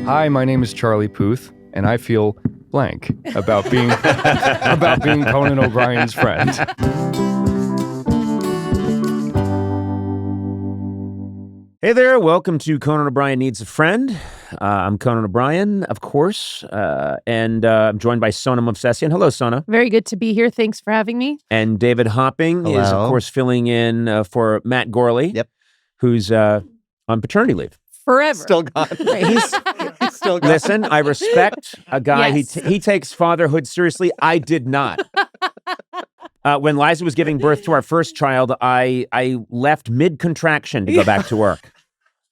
Hi, my name is Charlie Puth, and I feel blank about being about being Conan O'Brien's friend. Hey there, welcome to Conan O'Brien Needs a Friend. I'm Conan O'Brien, of course, and I'm joined by Sona Movsesian. Hello, Sona. Very good to be here. Thanks for having me. And David Hopping is, of course, filling in for Matt Gourley, who's on paternity leave. Forever. Still gone. He's still gone. Listen, I respect a guy. Yes. He takes fatherhood seriously. I did not. When Liza was giving birth to our first child, I left mid-contraction to go back to work.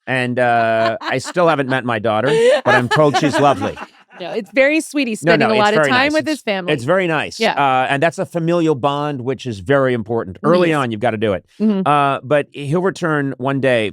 And I still haven't met my daughter, but I'm told she's lovely. No, it's very sweet. He's spending a lot of time with his family. It's very nice. Yeah. And that's a familial bond, which is very important. Early on, you've got to do it. Mm-hmm. But he'll return one day.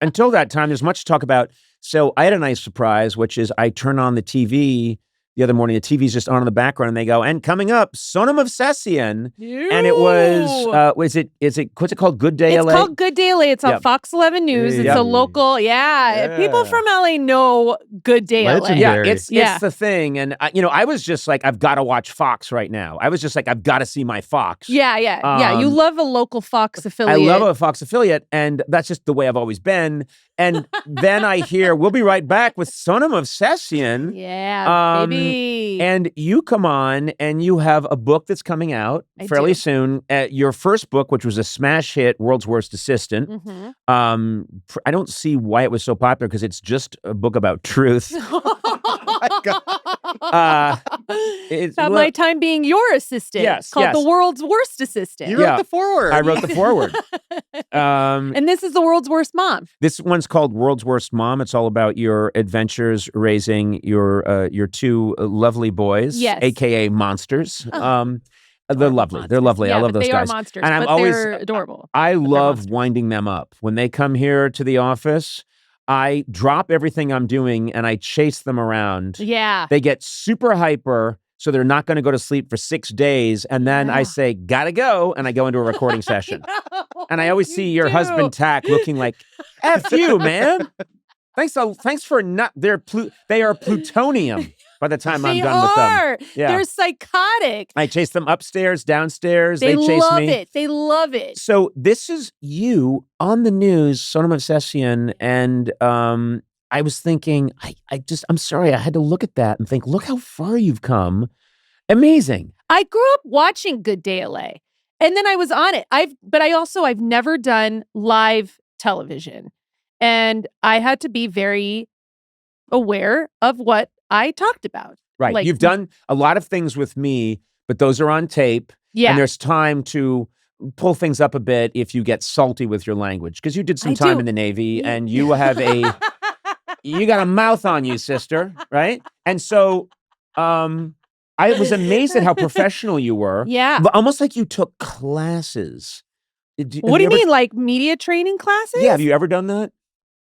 Until that time, there's much to talk about. So I had a nice surprise, which is I turn on the TV the other morning. The TV's just on in the background, and they go, and coming up, Sona Movsesian. And it was, what's it called? Good Day LA? It's called Good Day LA. It's on Fox 11 News. It's a local, people from LA know Good Day LA. Yeah, it's the thing. And, I was just like, I've got to watch Fox right now. I was just like, I've got to see my Fox. Yeah. You love a local Fox affiliate. I love a Fox affiliate, and that's just the way I've always been. And then I hear, we'll be right back with Sona Movsesian. Yeah, baby. And you come on, and you have a book that's coming out fairly soon. Your first book, which was a smash hit, World's Worst Assistant. Mm-hmm. I don't see why it was so popular, because it's just a book about truth. Oh my God. It's about my time being your assistant. Yes, called The World's Worst Assistant. You wrote the foreword. I wrote the foreword. And this is The World's Worst Mom. This one's called World's Worst Mom. It's all about your adventures raising your two lovely boys, aka monsters. They're lovely. Monsters. They're lovely. Yeah, I love those they guys. Are monsters, and they're adorable. I love winding them up. When they come here to the office, I drop everything I'm doing and I chase them around. Yeah. They get super hyper, so they're not going to go to sleep for 6 days. And then I say, gotta go. And I go into a recording session. And I always see your husband, Tack, looking like, F you, man. Thanks for not, they are plutonium by the time I'm done with them. Yeah. They're psychotic. I chase them upstairs, downstairs. They chase me. They love it. So this is you on the news, Sona Movsesian, and I was thinking, I'm sorry, I had to look at that and think, look how far you've come. Amazing. I grew up watching Good Day LA, and then I was on it. I've never done live television, and I had to be very aware of what I talked about. Right. Like, you've done a lot of things with me, but those are on tape. Yeah. And there's time to pull things up a bit if you get salty with your language, because you did some time in the Navy and you have you got a mouth on you, sister, right? And so I was amazed at how professional you were. Yeah. Almost like you took classes. What do you mean, like media training classes? Yeah, have you ever done that?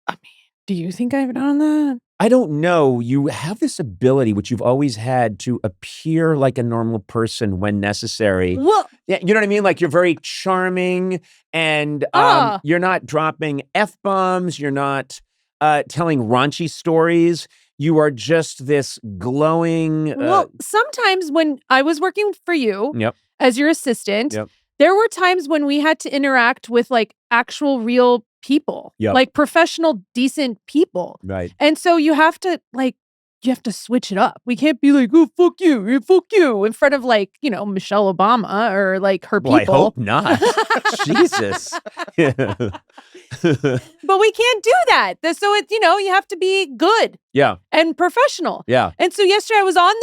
I mean, do you think I've done that? I don't know. You have this ability, which you've always had, to appear like a normal person when necessary. Well, yeah, you know what I mean? Like, you're very charming, and you're not dropping F-bombs. You're not telling raunchy stories. You are just this glowing... well, sometimes when I was working for you as your assistant, there were times when we had to interact with like actual real people, like professional, decent people. Right. And so you have to switch it up. We can't be like, oh, fuck you, in front of like, Michelle Obama or like her people. I hope not. Jesus. But we can't do that. So it's, you have to be good. Yeah. And professional. Yeah. And so yesterday I was on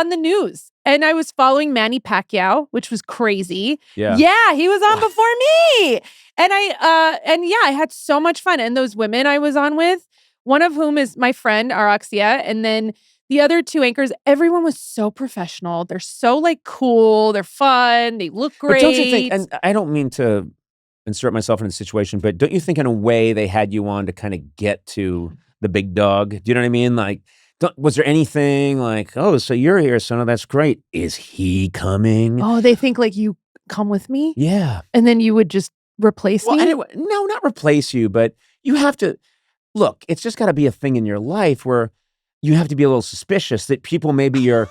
the news. And I was following Manny Pacquiao, which was crazy. Yeah. Yeah, he was on before me. And I had so much fun. And those women I was on with, one of whom is my friend, Araxia, and then the other two anchors, everyone was so professional. They're so like cool. They're fun. They look great. But don't you think, and I don't mean to insert myself in a situation, but don't you think in a way they had you on to kind of get to the big dog? Do you know what I mean? Like, was there anything like, oh, so you're here, Sona, that's great. Is he coming? Oh, they think like you come with me? Yeah. And then you would just replace me? Anyway, no, not replace you, but you have to look. It's just got to be a thing in your life where you have to be a little suspicious that people maybe are.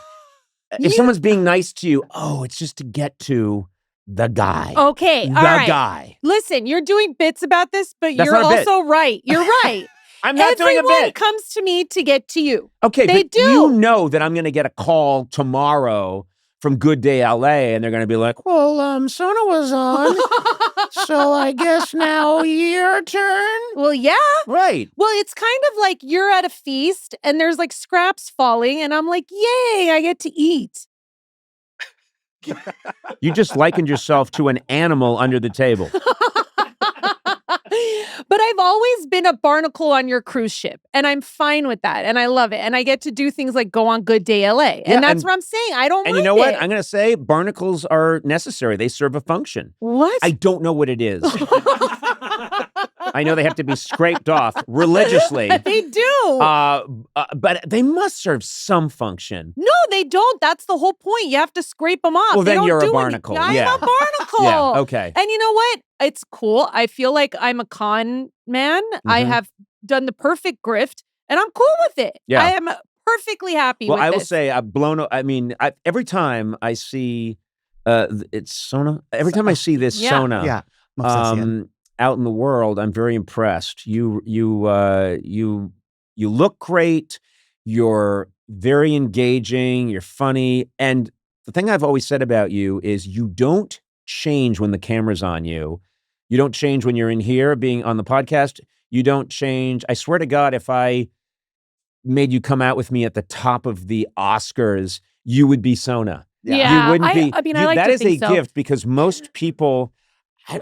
If someone's being nice to you, it's just to get to the guy. Okay, the all right. guy. Listen, you're doing bits about this, but That's you're not a bit. also right. You're right. I'm not doing a Everyone bit. comes to me to get to you. Okay, They but do. you know that I'm going to get a call tomorrow from Good Day LA, and they're going to be like, well, Sona was on, so I guess now your turn. Well, yeah. Right. Well, it's kind of like you're at a feast and there's like scraps falling, and I'm like, yay, I get to eat. You just likened yourself to an animal under the table. But I've always been a barnacle on your cruise ship, and I'm fine with that, and I love it. And I get to do things like go on Good Day LA, and that's what I'm saying. I don't. And mind you know what? it. I'm going to say barnacles are necessary. They serve a function. What? I don't know what it is. I know they have to be scraped off religiously. They do. But they must serve some function. No, they don't. That's the whole point. You have to scrape them off. Well, They then don't you're a do barnacle. anything. Yeah. I'm a barnacle. Yeah, okay. And you know what? It's cool. I feel like I'm a con man. I have done the perfect grift, and I'm cool with it. Yeah. I am perfectly happy Well, with I will this. say I've blown. I mean, every time I see, it's Sona. Every time I see this Yeah. Sona, Yeah. Movsesian. out in the world, I'm very impressed. You look great. You're very engaging. You're funny. And the thing I've always said about you is you don't change when the camera's on you. You don't change when you're in here being on the podcast. You don't change. I swear to God, if I made you come out with me at the top of the Oscars, you would be Sona. Yeah, You wouldn't be. I mean, I like that to is a think so. gift because most people,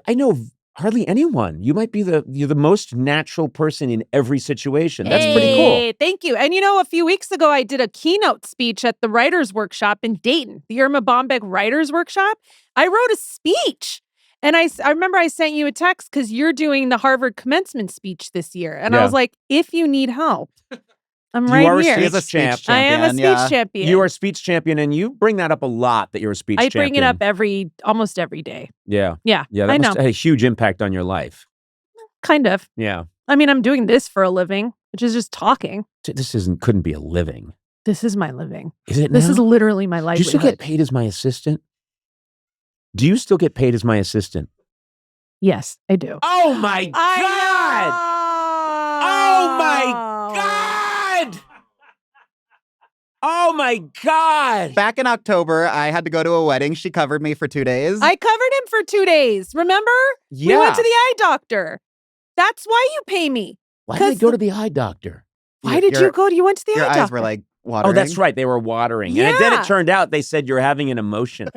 I know hardly anyone. You might be you're the most natural person in every situation. That's pretty cool. Hey, thank you. And you know, a few weeks ago, I did a keynote speech at the Writers Workshop in Dayton, the Irma Bombeck Writers Workshop. I wrote a speech. And I remember I sent you a text because you're doing the Harvard commencement speech this year. And I Yeah. was like, if you need help, I'm You right are a here. speech He's a speech champ. I am a champion, speech yeah. champion. You are a speech champion, and you bring that up a lot that you're a speech I champion. bring it up almost every day. Yeah. Yeah, Yeah. I That know. must have had a huge impact on your life. Kind of. Yeah. I mean, I'm doing this for a living, which is just talking. This couldn't be a living. This is my living. Is it This now? is literally my Do you livelihood. still get paid as my assistant? Do you still get paid as my assistant? Yes, I do. Oh my God! Oh my God! Oh my God! Back in October, I had to go to a wedding. She covered me for 2 days. I covered him for 2 days. Remember? Yeah. We went to the eye doctor. That's why you pay me. Why did I 'cause- go to the eye doctor? Why did you go? You went to the Your eye eyes doctor. were like watering. Oh, that's right. They were watering. And then Yeah. it turned out they said you're having an emotion.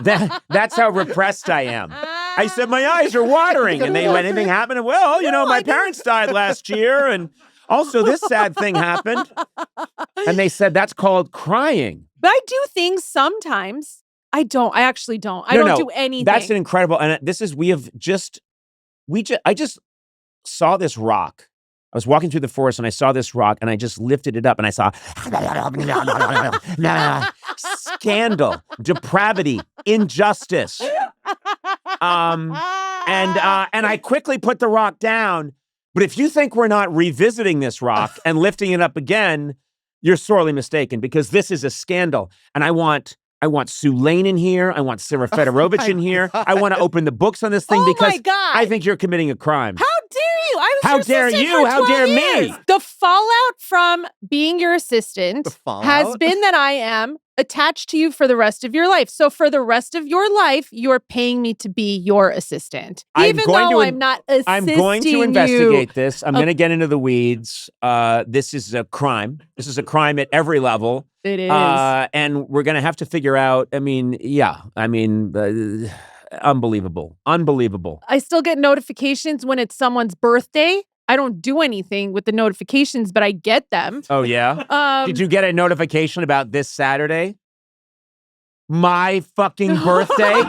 That's how repressed I am. I said, my eyes are watering. And they went, anything happened? Well, my parents died last year. And also this sad thing happened. And they said, that's called crying. But I do things sometimes. I don't. I actually don't. I don't do anything. That's an incredible. And this is, I just saw this rock. I was walking through the forest and I saw this rock and I just lifted it up and I saw scandal, depravity, injustice. And I quickly put the rock down. But if you think we're not revisiting this rock and lifting it up again, you're sorely mistaken because this is a scandal. And I want Sue Lane in here. I want Sarah Fedorovich in here. I want to open the books on this thing Oh because my God. I think you're committing a crime. How dare you? I was How your dare assistant you? for How 12 dare me? years. The fallout from being your assistant The fallout? has been that I am attached to you for the rest of your life. So for the rest of your life, you're paying me to be your assistant. Even though I'm not assisting I'm going to you. investigate this. I'm going to get into the weeds. This is a crime. This is a crime at every level. It is. And we're going to have to figure out, unbelievable. Unbelievable. I still get notifications when it's someone's birthday. I don't do anything with the notifications, but I get them. Oh, yeah? Did you get a notification about this Saturday? My fucking birthday?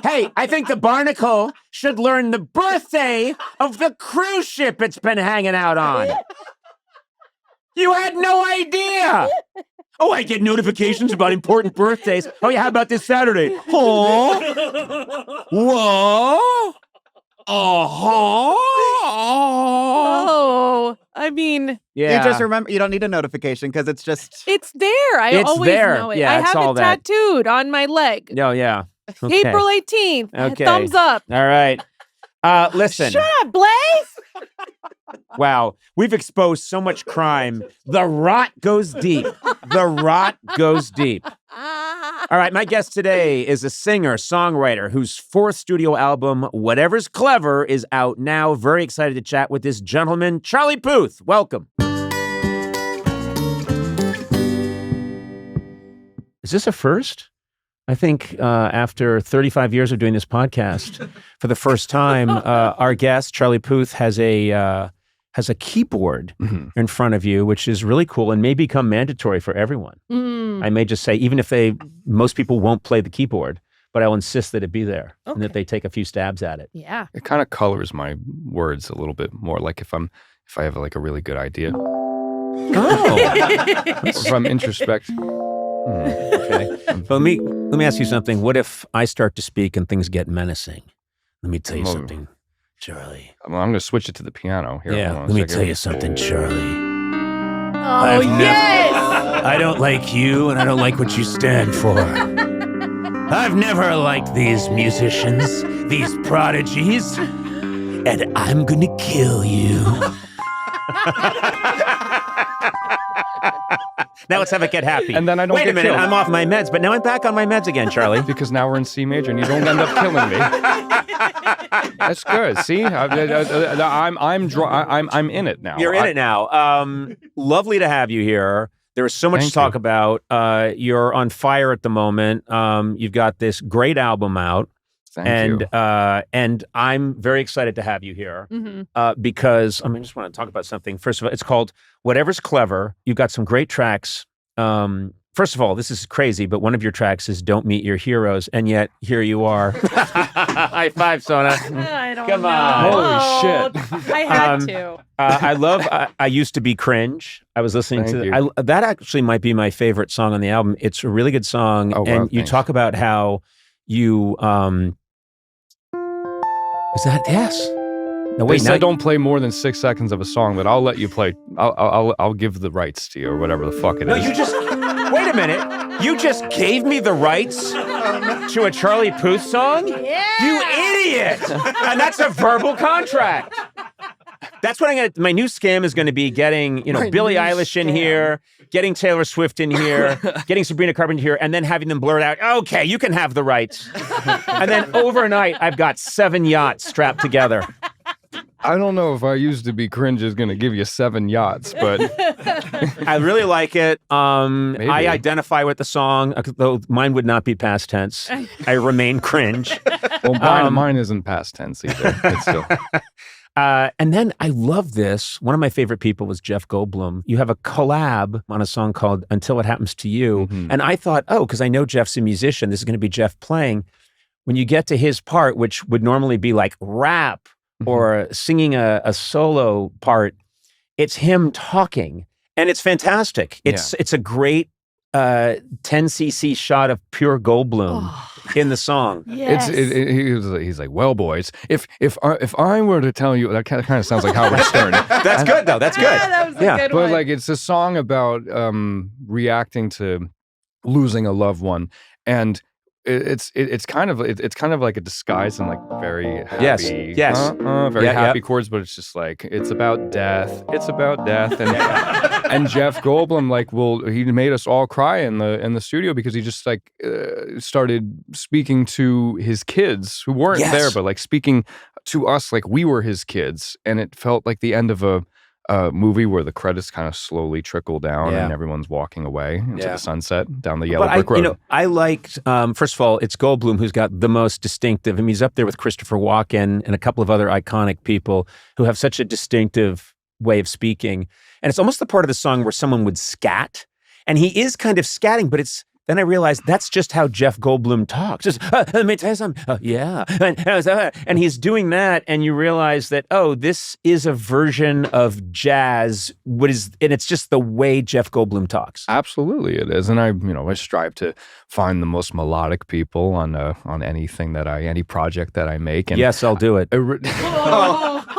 Hey, I think the barnacle should learn the birthday of the cruise ship it's been hanging out on. You had no idea. Oh, I get notifications about important birthdays. Oh, yeah, how about this Saturday? Oh, whoa. Oh, I mean, Yeah. You just remember, you don't need a notification because it's just. it's there. I It's always there. know it. Yeah, I it's have all it that. tattooed on my leg. No, yeah. Okay. April 18th. Okay. Thumbs up. All right. Listen. Shut up, Blaze. Wow. We've exposed so much crime. The rot goes deep. The rot goes deep. All right. My guest today is a singer, songwriter whose fourth studio album, Whatever's Clever, is out now. Very excited to chat with this gentleman, Charlie Puth. Welcome. Is this a first? I think after 35 years of doing this podcast, for the first time, our guest, Charlie Puth, has a keyboard in front of you, which is really cool and may become mandatory for everyone. I may just say, even if most people won't play the keyboard, but I'll insist that it be there and that they take a few stabs at it. Yeah. It kind of colors my words a little bit more. Like if I have like a really good idea, Oh, if I'm introspect. okay. But let me ask you something. What if I start to speak and things get menacing? Let me tell you something, Charlie. I'm going to switch it to the piano here. Yeah, Hold on a let me second. tell you something, Charlie. Oh, yes. I don't like you, and I don't like what you stand for. I've never liked these musicians, these prodigies, and I'm gonna kill you. Now let's have it get happy. And then I don't Wait get a minute, killed. I'm off my meds, but now I'm back on my meds again, Charlie. Because now we're in C major and you don't end up killing me. That's good. See, I'm in it now. You're in it now. Lovely to have you here. There is so much Thank to talk you. about. You're on fire at the moment. You've got this great album out. Thank you. And I'm very excited to have you here because I just want to talk about something. First of all, it's called Whatever's Clever. You've got some great tracks. First of all, this is crazy, but one of your tracks is Don't Meet Your Heroes, and yet here you are. High five, Sona. I don't Come know. on. Holy shit. I had to. I love I Used to Be Cringe. I was listening Thank to you. that actually might be my favorite song on the album. It's a really good song. Oh, wow, and you thanks. talk about how you is that yes? No, They wait, now said don't play more than 6 seconds of a song, but I'll let you play. I'll give the rights to you or whatever the fuck it is. No, you just wait a minute. You just gave me the rights to a Charlie Puth song? Yeah. You idiot! And that's a verbal contract. That's what I'm gonna. My new scam is going to be getting, Billie Eilish in here, getting Taylor Swift in here, getting Sabrina Carpenter here, and then having them blurt out, "Okay, you can have the rights." And then overnight, I've got 7 yachts strapped together. I don't know if I Used to Be Cringe is going to give you 7 yachts, but I really like it. Maybe. I identify with the song, though mine would not be past tense. I remain cringe. well, mine isn't past tense either. It's still. And then I love this. One of my favorite people was Jeff Goldblum. You have a collab on a song called Until It Happens to You. And I thought, because I know Jeff's a musician, this is going to be Jeff playing. When you get to his part, which would normally be like rap or singing a solo part, it's him talking. And it's fantastic. It's a great 10cc shot of pure Goldblum in the song. Yes. He's like, well, boys, if I were to tell you, that kind of sounds like Howard Stern. That's good, though. That's good. Yeah, that was a good But one. like, it's a song about reacting to losing a loved one, and it's kind of like a disguise and like very happy, Yes. very Yeah, happy chords, but it's just like it's about death. It's about death, and and Jeff Goldblum he made us all cry in the studio because he just like started speaking to his kids who weren't there, but like speaking to us like we were his kids, and it felt like the end of a movie where the credits kind of slowly trickle down and everyone's walking away into the sunset down the yellow brick road. I liked, first of all, it's Goldblum who's got the most distinctive. I mean, he's up there with Christopher Walken and a couple of other iconic people who have such a distinctive way of speaking. And it's almost the part of the song where someone would scat. And he is kind of scatting, but it's Then I realized that's just how Jeff Goldblum talks. Just, let me tell you something. Yeah. And he's doing that, and you realize that, oh, this is a version of jazz. And it's just the way Jeff Goldblum talks. Absolutely, it is. And I strive to find the most melodic people on anything any project that I make. And yes, I'll do it.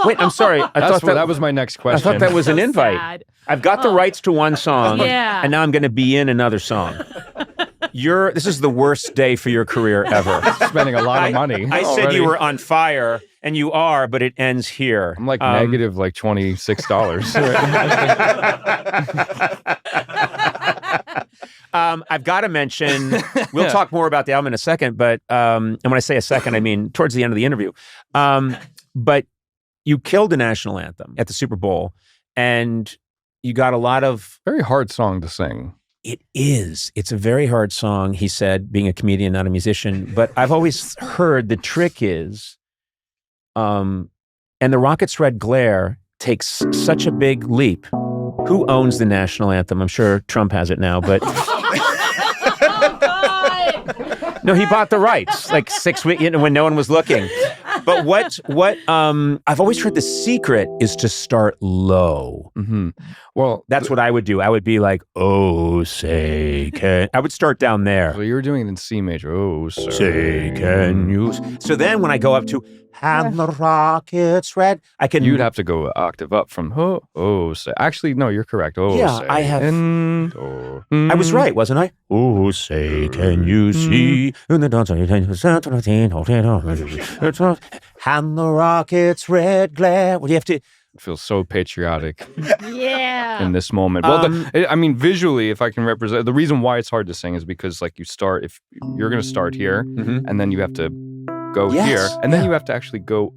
Wait, I'm sorry. I thought that was my next question. I thought that was an invite. Sad. I've got the rights to one song, Yeah. and now I'm going to be in another song. This is the worst day for your career ever. Spending a lot of money. I said already. you were on fire, and you are, but it ends here. I'm like negative like $26. I've got to mention, we'll talk more about the album in a second, but and when I say a second, I mean towards the end of the interview. But you killed the national anthem at the Super Bowl, and you got a lot of... Very hard song to sing. It is. It's a very hard song, he said, being a comedian, not a musician. But I've always heard the trick is, and the Rocket's Red Glare takes such a big leap. Who owns the national anthem? I'm sure Trump has it now, but... No, he bought the rights like 6 weeks when no one was looking. But what I've always heard the secret is to start low. Mm-hmm. Well, that's what I would do. I would be like, oh, say, can... I would start down there. Well, you were doing it in C major. Oh, say, can you... So then when I go up to, and the rocket's red, I can... You'd have to go an octave up from, say. Actually, no, you're correct. Oh, yeah, say. I have... I was right, wasn't I? Oh, say, can you see... And the rocket's red glare. Well, you have to... It feels so patriotic. Yeah. In this moment. Well, visually, if I can represent, the reason why it's hard to sing is because, like, if you're going to start here, and then you have to go here, and then you have to actually go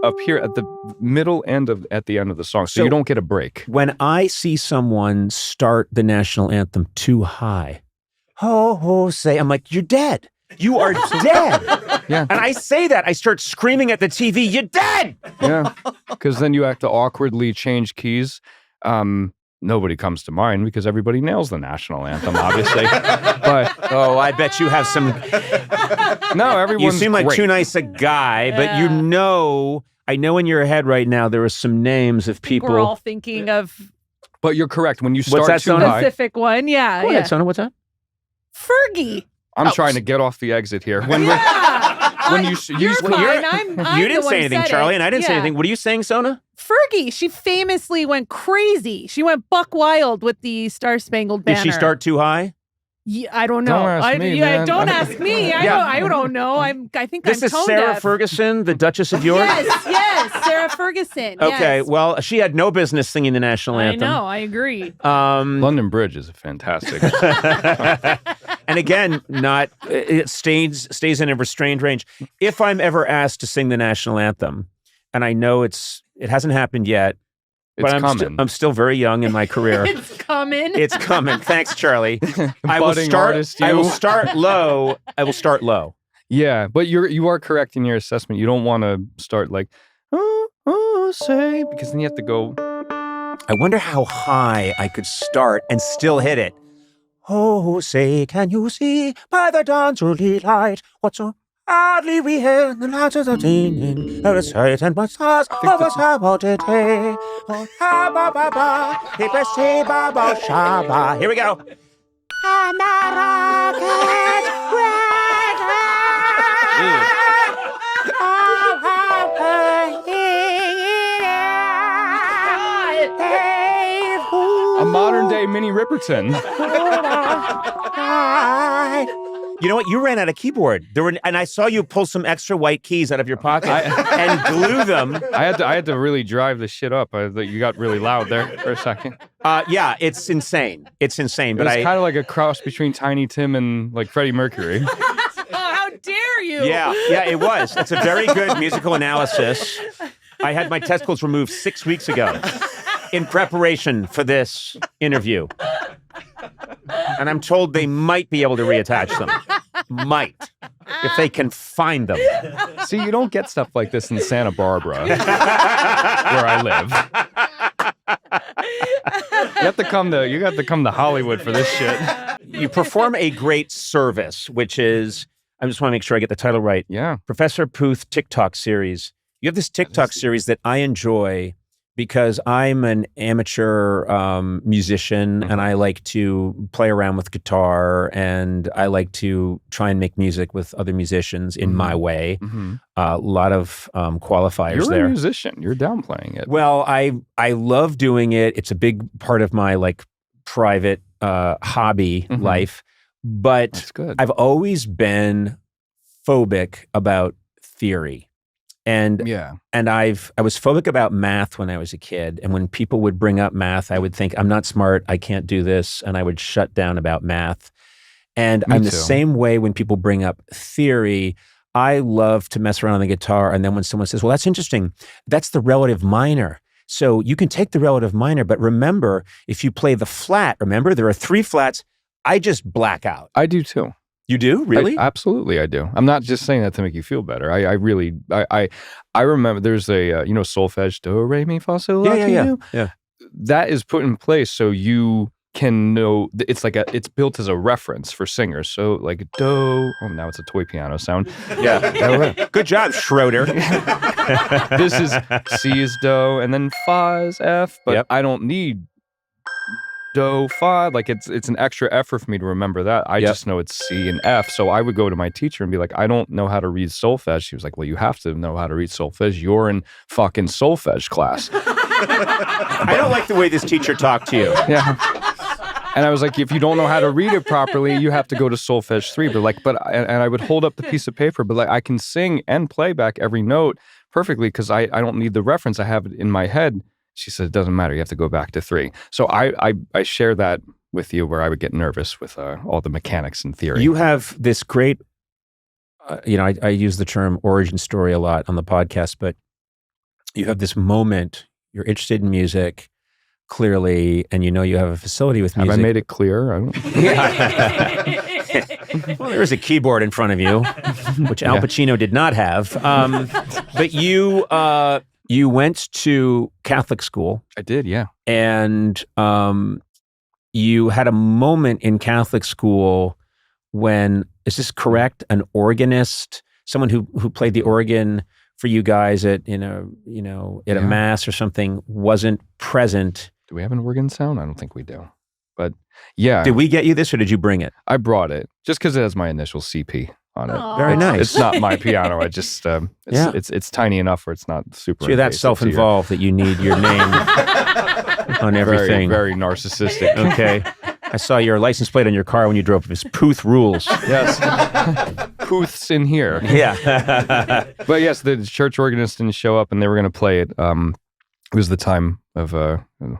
up here at the middle end at the end of the song, so you don't get a break. When I see someone start the national anthem too high, say, I'm like, you're dead. You are dead. Yeah. And I say that. I start screaming at the TV, you're dead. Yeah. Because then you have to awkwardly change keys. Nobody comes to mind because everybody nails the national anthem, obviously. But I bet you have some... No, everyone's You seem like great. too nice a guy, but I know in your head right now there are some names of people... We're all thinking of... But you're correct. When you start that, too Sona? high... Specific one, yeah. Go ahead, Sona, what's that? Fergie. I'm trying to get off the exit here. When you You're fine. I'm you didn't the say one anything, said Charlie, it. and I didn't say Yeah. anything. What are you saying, Sona? Fergie, she famously went crazy. She went buck wild with the Star Spangled Banner. Did she start too high? Yeah, I don't know. Don't ask me, man. Don't ask me. I don't know. I think This I'm is tone Sarah deaf. Ferguson, the Duchess of York? Yes, Sarah Ferguson. Okay, yes. well, she had no business singing the national I anthem. know. I agree. London Bridge is fantastic. And again, it stays in a restrained range. If I'm ever asked to sing the national anthem, and I know it hasn't happened yet, but I'm still very young in my career. It's coming. It's coming. Thanks, Charlie. I will Budding start low. I will start low. Yeah, but you are correct in your assessment. You don't want to start like, say, because then you have to go. I wonder how high I could start and still hit it. Oh, say, can you see by the dawn's early light what so hardly we hear the lights of the evening, the sight and my stars of a summer day. Oh, ha ba ba ba, keep a say ba ba sha ba. Here we go. And the rocket red light. A modern day Minnie Riperton. You know what? You ran out of keyboard. And I saw you pull some extra white keys out of your pocket and glue them. I had to really drive the shit up. You got really loud there for a second. Yeah, it's insane. It's insane. But it's kind of like a cross between Tiny Tim and like Freddie Mercury. How dare you? Yeah, it was. It's a very good musical analysis. I had my testicles removed 6 weeks ago in preparation for this interview. And I'm told they might be able to reattach them. Might. If they can find them. See, you don't get stuff like this in Santa Barbara, where I live. You have to come to Hollywood for this shit. you perform a great service, which is, I just want to make sure I get the title right. Yeah. Professor Puth TikTok series. You have this TikTok series that I enjoy because I'm an amateur musician and I like to play around with guitar and I like to try and make music with other musicians in my way. A lot of qualifiers You're there. a musician. You're downplaying it. Well, I love doing it. It's a big part of my like private hobby life, but That's good. I've always been phobic about theory. And I was phobic about math when I was a kid. And when people would bring up math, I would think, I'm not smart, I can't do this. And I would shut down about math. And I'm the same way when people bring up theory. I love to mess around on the guitar. And then when someone says, well, that's interesting, that's the relative minor. So you can take the relative minor, but remember, if you play the flat, remember there are 3 flats, I just black out. I do too. You do? Really? Absolutely, I do. I'm not just saying that to make you feel better. I really remember there's a solfege, do, re, mi, fa, sol, la, ti, do. Yeah. That is put in place so you can know. It's like it's built as a reference for singers. So like do. Oh, now it's a toy piano sound. Yeah. Good job, Schroeder. This is C is do, and then fa is F. But I don't need do, fa, like it's an extra effort for me to remember that. I just know it's C and F. So I would go to my teacher and be like, I don't know how to read solfege. She was like, well, you have to know how to read solfege. You're in fucking solfege class. I don't like the way this teacher talked to you. Yeah. And I was like, if you don't know how to read it properly, you have to go to solfege 3. And I would hold up the piece of paper, but like I can sing and play back every note perfectly because I don't need the reference. I have it in my head. She said, it doesn't matter. You have to go back to 3. So I share that with you where I would get nervous with all the mechanics and theory. You have this great, I use the term origin story a lot on the podcast, but you have this moment, you're interested in music, clearly, and you have a facility with music. Have I made it clear? I don't... Well, there is a keyboard in front of you, which Al Pacino did not have. But you went to Catholic school. I did, yeah. And you had a moment in Catholic school when, is this correct, an organist, someone who played the organ for you guys at a mass or something, wasn't present. Do we have an organ sound? I don't think we do. But yeah. Did we get you this or did you bring it? I brought it just because it has my initial CP on it. Aww. Very nice. It's not my piano. I just it's tiny enough where it's not super. So you're that self-involved that you need your name on everything. Very narcissistic. Okay. I saw your license plate on your car when you drove. It was Puth rules. Yes. Puth's in here. Yeah. But yes, the church organist didn't show up and they were going to play it. It was the time of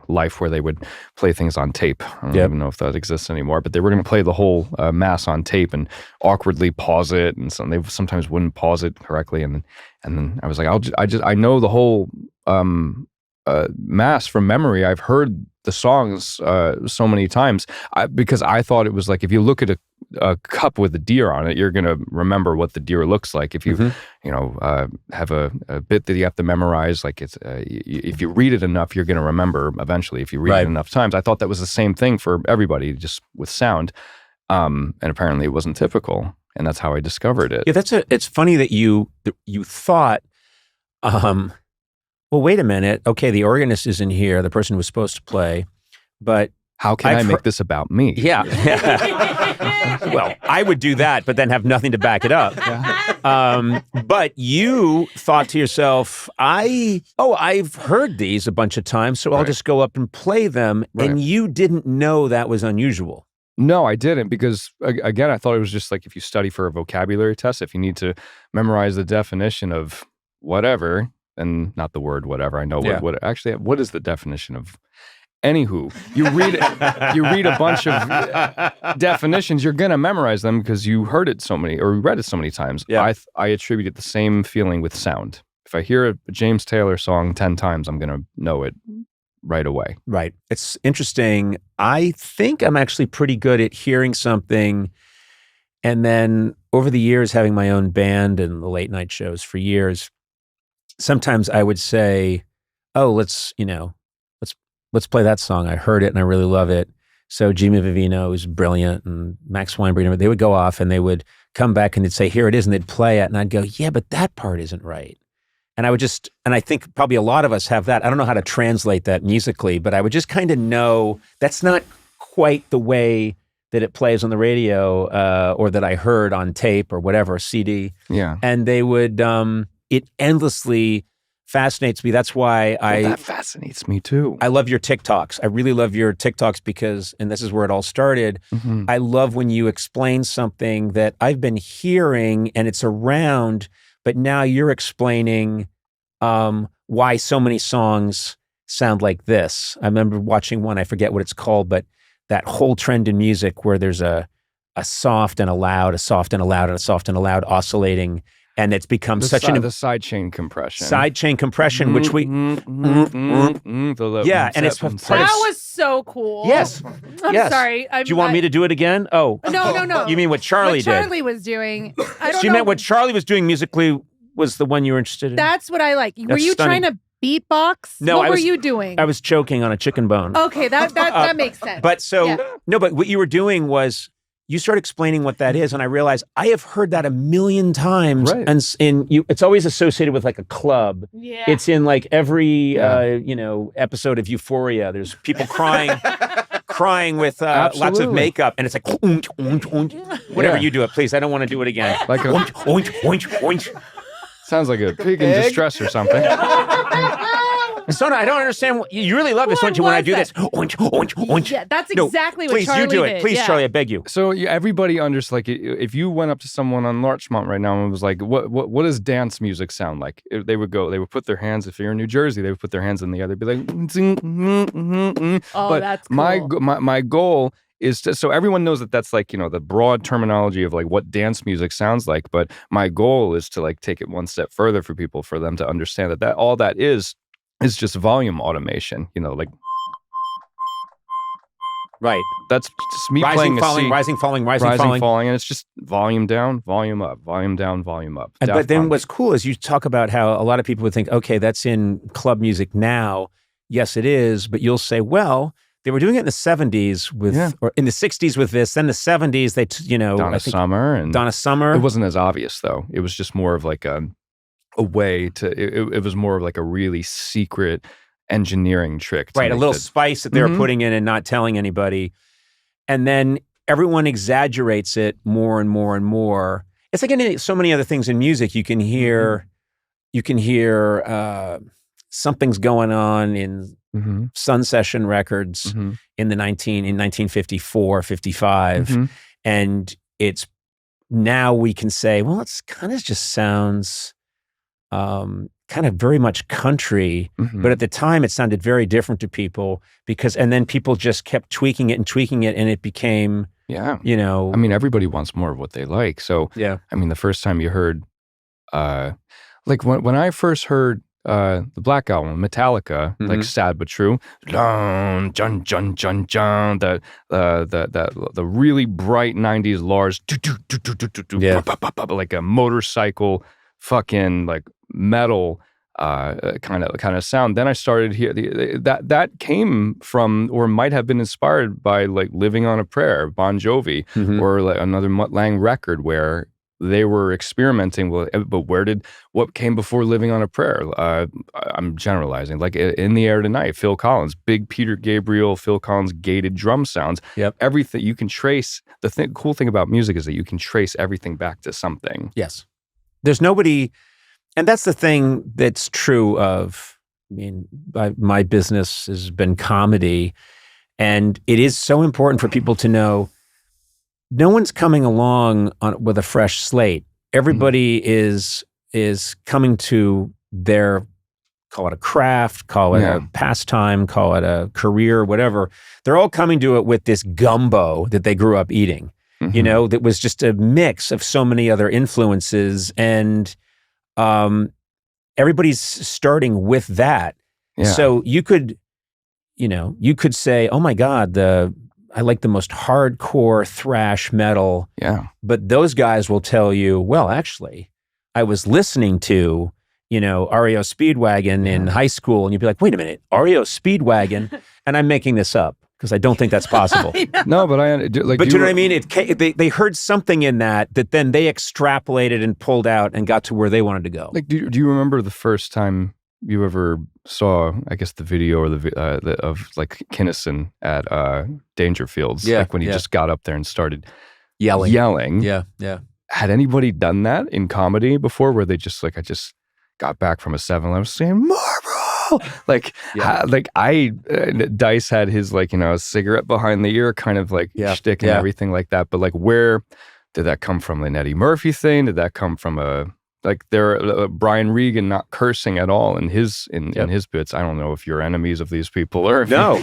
life where they would play things on tape. I don't even know if that exists anymore, but they were going to play the whole mass on tape and awkwardly pause it, and they sometimes wouldn't pause it correctly. And then I was like, I know the whole mass from memory. I've heard the songs so many times because I thought it was like if you look at a cup with a deer on it, you're going to remember what the deer looks like. If you have a bit that you have to memorize, like it's if you read it enough, you're going to remember eventually. If you read it enough times, I thought that was the same thing for everybody, just with sound. And apparently, it wasn't typical, and that's how I discovered it. Yeah, it's funny that you thought. Well, wait a minute. Okay, the organist isn't here, the person who was supposed to play, but how can I make this about me? Yeah. Well, I would do that, but then have nothing to back it up. But you thought to yourself, I've heard these a bunch of times, so I'll just go up and play them. Right. And you didn't know that was unusual. No, I didn't, because again, I thought it was just like if you study for a vocabulary test, if you need to memorize the definition of whatever, and not the word whatever. I know what is the definition of. Anywho, you read a bunch of definitions, you're gonna memorize them because you heard it so many or read it so many times. Yeah. I attribute it the same feeling with sound. If I hear a James Taylor song 10 times, I'm gonna know it right away. Right. It's interesting. I think I'm actually pretty good at hearing something, and then over the years, having my own band and the late night shows for years, sometimes I would say, "Oh, let's play that song. I heard it and I really love it." So Jimmy Vivino, who's brilliant, and Max Weinberg, they would go off and they would come back and they'd say, here it is, and they'd play it, and I'd go, yeah, but that part isn't right. And I would just, and I think probably a lot of us have that. I don't know how to translate that musically, but I would just kind of know that's not quite the way that it plays on the radio or that I heard on tape or whatever, CD. Yeah. And they would, it endlessly fascinates me. That's why that fascinates me too. I love your TikToks. I really love your TikToks because, and this is where it all started, I love when you explain something that I've been hearing and it's around, but now you're explaining why so many songs sound like this. I remember watching one, I forget what it's called, but that whole trend in music where there's a soft and a loud, a soft and a loud, and a soft and a loud oscillating, and it's become the such the sidechain compression. Sidechain compression, which we... Yeah, and it's part of... That was so cool. Yes. I'm yes. sorry. Do you want me to do it again? Oh. No. You mean what Charlie did? What Charlie was doing. I don't She know. meant what Charlie was doing musically was the one you were interested in? That's what I like. Were That's you stunning. trying to beatbox? No, what I were was- you doing? I was choking on a chicken bone. Okay, that makes sense. But so, Yeah. no, but what you were doing was you started explaining what that is, and I realized I have heard that a million times, Right. and it's always associated with like a club. Yeah. It's in like every Yeah. episode of Euphoria. There's people crying, crying with lots of Absolutely. makeup, and it's like whatever Yeah. you do it, please. I don't want to do it again. Like a, sounds like a pig in distress or something. Sona, I don't understand. You really love this, don't you? When I do this, Yeah, that's exactly what please, Charlie you do it. did. Please, Yeah. Charlie, I beg you. So everybody understands. Like, if you went up to someone on Larchmont right now and was like, "What does dance music sound like?" They would put their hands. If you're in New Jersey, they would put their hands in the air. They'd be like, Oh, but that's cool. my goal is to, so everyone knows that that's like, the broad terminology of like what dance music sounds like. But my goal is to like take it one step further for people, for them to understand that all that is just volume automation. Like Right. that's just me Rising, playing falling, a C, rising, falling, rising, rising, falling. and it's just volume down, volume up, volume down, volume up. But Daft then Punk. what's cool is you talk about how a lot of people would think, okay, that's in club music now. Yes, it is. But you'll say, well, they were doing it in the 70s or in the 60s with this. Then the 70s, Donna Summer and Donna Summer. It wasn't as obvious though. It was just more of like a way to. It was more of like a really secret engineering trick. To Right, a make little the- spice that they were putting in and not telling anybody. And then everyone exaggerates it more and more and more. It's like in so many other things in music. You can hear something's going on in Sun Session Records in 1954, 55. And it's now we can say, well, it's kind of just sounds kind of very much country, but at the time it sounded very different to people and then people just kept tweaking it, and it became, I mean, everybody wants more of what they like. So, yeah. I mean, the first time you heard, like when I first heard the Black Album, Metallica, like Sad But True, dun, dun, dun, dun, dun, the really bright 90s Lars, like a motorcycle fucking like metal kind of sound. Then I started hear that came from or might have been inspired by like Living on a Prayer, Bon Jovi, or like another Mutt Lange record where they were experimenting with. But what came before Living on a Prayer? I'm generalizing. Like In the Air Tonight, Phil Collins, big Peter Gabriel, Phil Collins gated drum sounds. Yep. Everything you can trace. The cool thing about music is that you can trace everything back to something. Yes. There's nobody, and that's the thing that's true of, my business has been comedy, and it is so important for people to know no one's coming along with a fresh slate. Everybody is coming to their, call it a craft, call it a pastime, call it a career, whatever. They're all coming to it with this gumbo that they grew up eating. That was just a mix of so many other influences, and everybody's starting with that. Yeah. So you could say, oh my God, I like the most hardcore thrash metal. Yeah. But those guys will tell you, well, actually, I was listening to, REO Speedwagon in high school, and you'd be like, wait a minute, REO Speedwagon? And I'm making this up, because I don't think that's possible. No, but I like. But you know what I mean? They heard something in that then they extrapolated and pulled out and got to where they wanted to go. Like, do you remember the first time you ever saw, I guess, the video or of like Kinnison at Dangerfields? Yeah, like when he just got up there and started yelling. Yeah. Had anybody done that in comedy before, where they just like, I just got back from a 7-Eleven saying Marlboro, like Dice had his like, a cigarette behind the ear kind of like shtick and everything like that, but like, where did that come from? An Eddie Murphy thing? Did that come from Brian Regan not cursing at all in his bits? I don't know if you're enemies of these people or if no.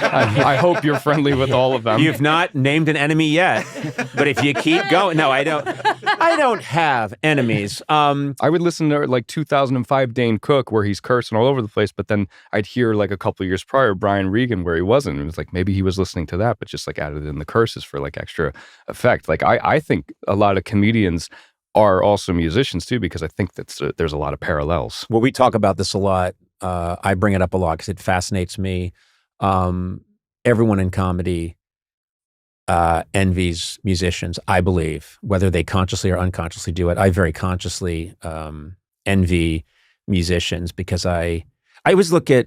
I hope you're friendly with all of them. You've not named an enemy yet, but if you keep going, no, I don't have enemies. I would listen to like 2005 Dane Cook where he's cursing all over the place, but then I'd hear like a couple of years prior Brian Regan where he wasn't. It was like maybe he was listening to that, but just like added in the curses for like extra effect. Like I think a lot of comedians are also musicians too, because I think there's a lot of parallels. Well, we talk about this a lot. I bring it up a lot because it fascinates me. Everyone in comedy envies musicians, I believe, whether they consciously or unconsciously do it. I very consciously envy musicians because I always look at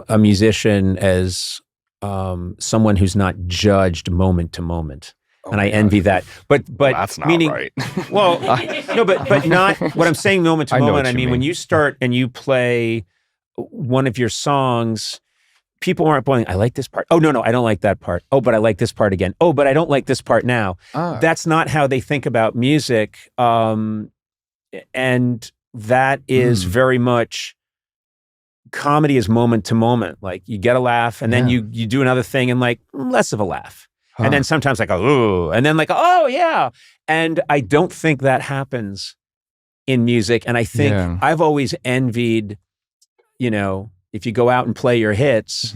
a musician as someone who's not judged moment to moment. And I envy that, but that's not meaning, right. Well, no, but not what I'm saying. Moment to moment. I mean, when you start and you play one of your songs, people aren't going, "I like this part." Oh no, I don't like that part. Oh, but I like this part again. Oh, but I don't like this part now. That's not how they think about music, and that is very much. Comedy is moment to moment. Like you get a laugh, and then you do another thing, and like less of a laugh. And then sometimes like, oh, and then like, oh, yeah. And I don't think that happens in music. And I think I've always envied, if you go out and play your hits,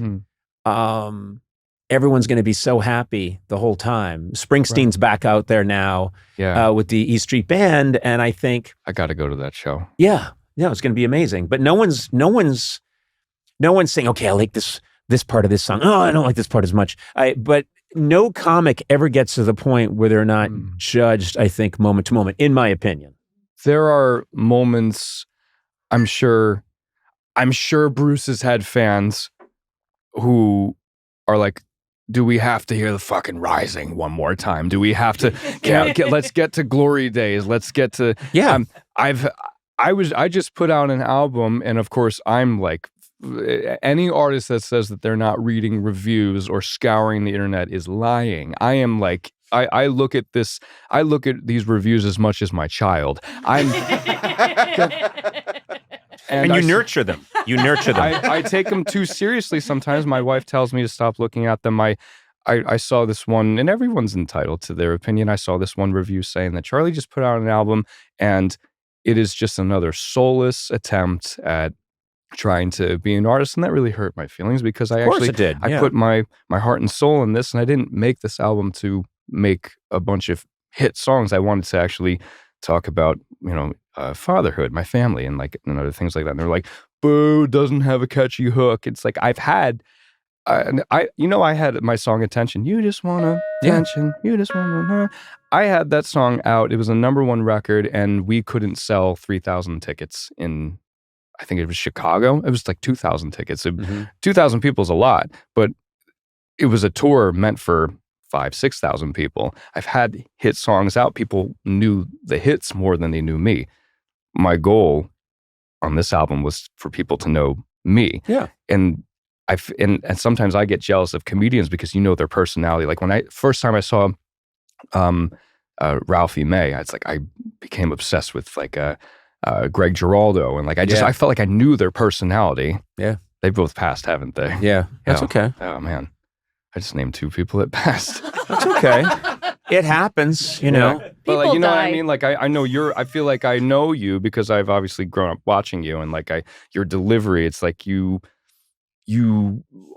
everyone's going to be so happy the whole time. Springsteen's back out there now with the E Street Band. And I think I got to go to that show. Yeah, it's going to be amazing. But no one's saying, okay, I like this part of this song. Oh, I don't like this part as much. But no comic ever gets to the point where they're not judged, I think, moment to moment, in my opinion. There are moments, I'm sure Bruce has had fans who are like, do we have to hear the fucking Rising one more time? Do we have to, let's get to Glory Days. Let's get to, I just put out an album, and of course I'm like, any artist that says that they're not reading reviews or scouring the internet is lying. I am like, I look at these reviews as much as my child. And you nurture them. You nurture them. I take them too seriously sometimes. My wife tells me to stop looking at them. I saw this one, and everyone's entitled to their opinion. I saw this one review saying that Charlie just put out an album, and it is just another soulless attempt at trying to be an artist, and that really hurt my feelings because I put my heart and soul in this, and I didn't make this album to make a bunch of hit songs. I wanted to actually talk about fatherhood, my family, and other things like that. And they're like, "Boo, doesn't have a catchy hook." It's like I had my song "Attention." You just want attention. You just want. I had that song out. It was a #1 record, and we couldn't sell 3,000 tickets in. I think it was Chicago. It was like 2,000 tickets. 2,000 people is a lot, but it was a tour meant for 5,000-6,000 people. I've had hit songs out. People knew the hits more than they knew me. My goal on this album was for people to know me. Yeah. And sometimes I get jealous of comedians because their personality. Like when first time I saw Ralphie May, I became obsessed with Greg Giraldo, and I felt like I knew their personality. Yeah, they both passed, haven't they? Yeah, that's okay. Oh man, I just named 2 people that passed. That's okay. It happens, But what I mean? I know I feel like I know you because I've obviously grown up watching you, and your delivery. It's like you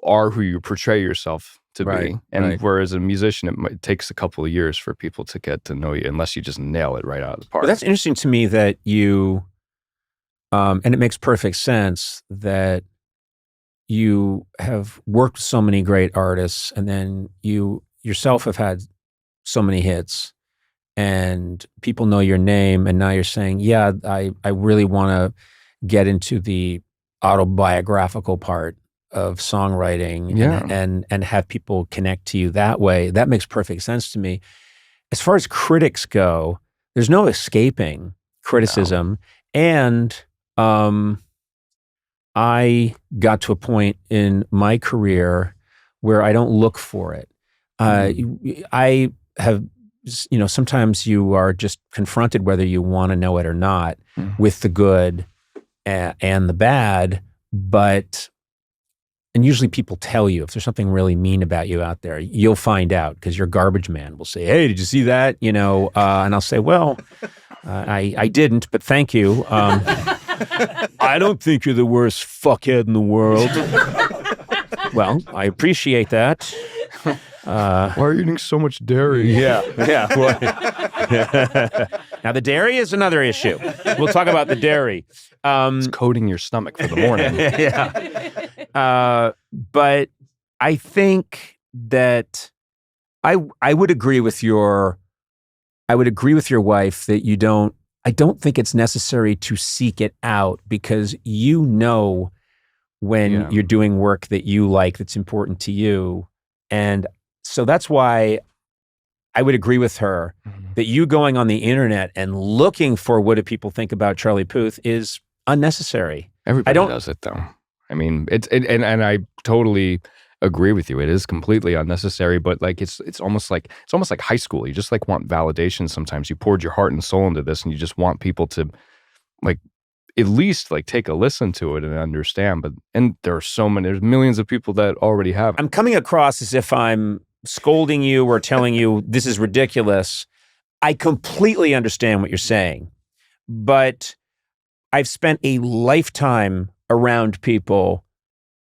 are who you portray yourself to be, and whereas a musician, it takes a couple of years for people to get to know you, unless you just nail it right out of the park. But that's interesting to me that you, and it makes perfect sense that you have worked with so many great artists, and then you yourself have had so many hits, and people know your name, and now you're saying, yeah, I really want to get into the autobiographical part of songwriting and have people connect to you that way. That makes perfect sense to me. As far as critics go, there's no escaping criticism. No. And I got to a point in my career where I don't look for it. I have, sometimes you are just confronted whether you want to know it or not with the good and the bad, and usually people tell you if there's something really mean about you out there, you'll find out because your garbage man will say, hey, did you see that? And I'll say, well, I didn't, but thank you. I don't think you're the worst fuckhead in the world. Well, I appreciate that. Why are you eating so much dairy? Yeah. Now, the dairy is another issue. We'll talk about the dairy. It's coating your stomach for the morning. But I think that I would agree with your wife that I don't think it's necessary to seek it out because when you're doing work that you like, that's important to you. And so that's why I would agree with her that you going on the internet and looking for what do people think about Charlie Puth is unnecessary. Everybody does it though. I mean, and I totally agree with you. It is completely unnecessary, but like it's almost like high school. You just like want validation sometimes. You poured your heart and soul into this and you just want people to like at least like take a listen to it and understand. And there's millions of people that already have. I'm coming across as if I'm scolding you or telling you this is ridiculous. I completely understand what you're saying, but I've spent a lifetime around people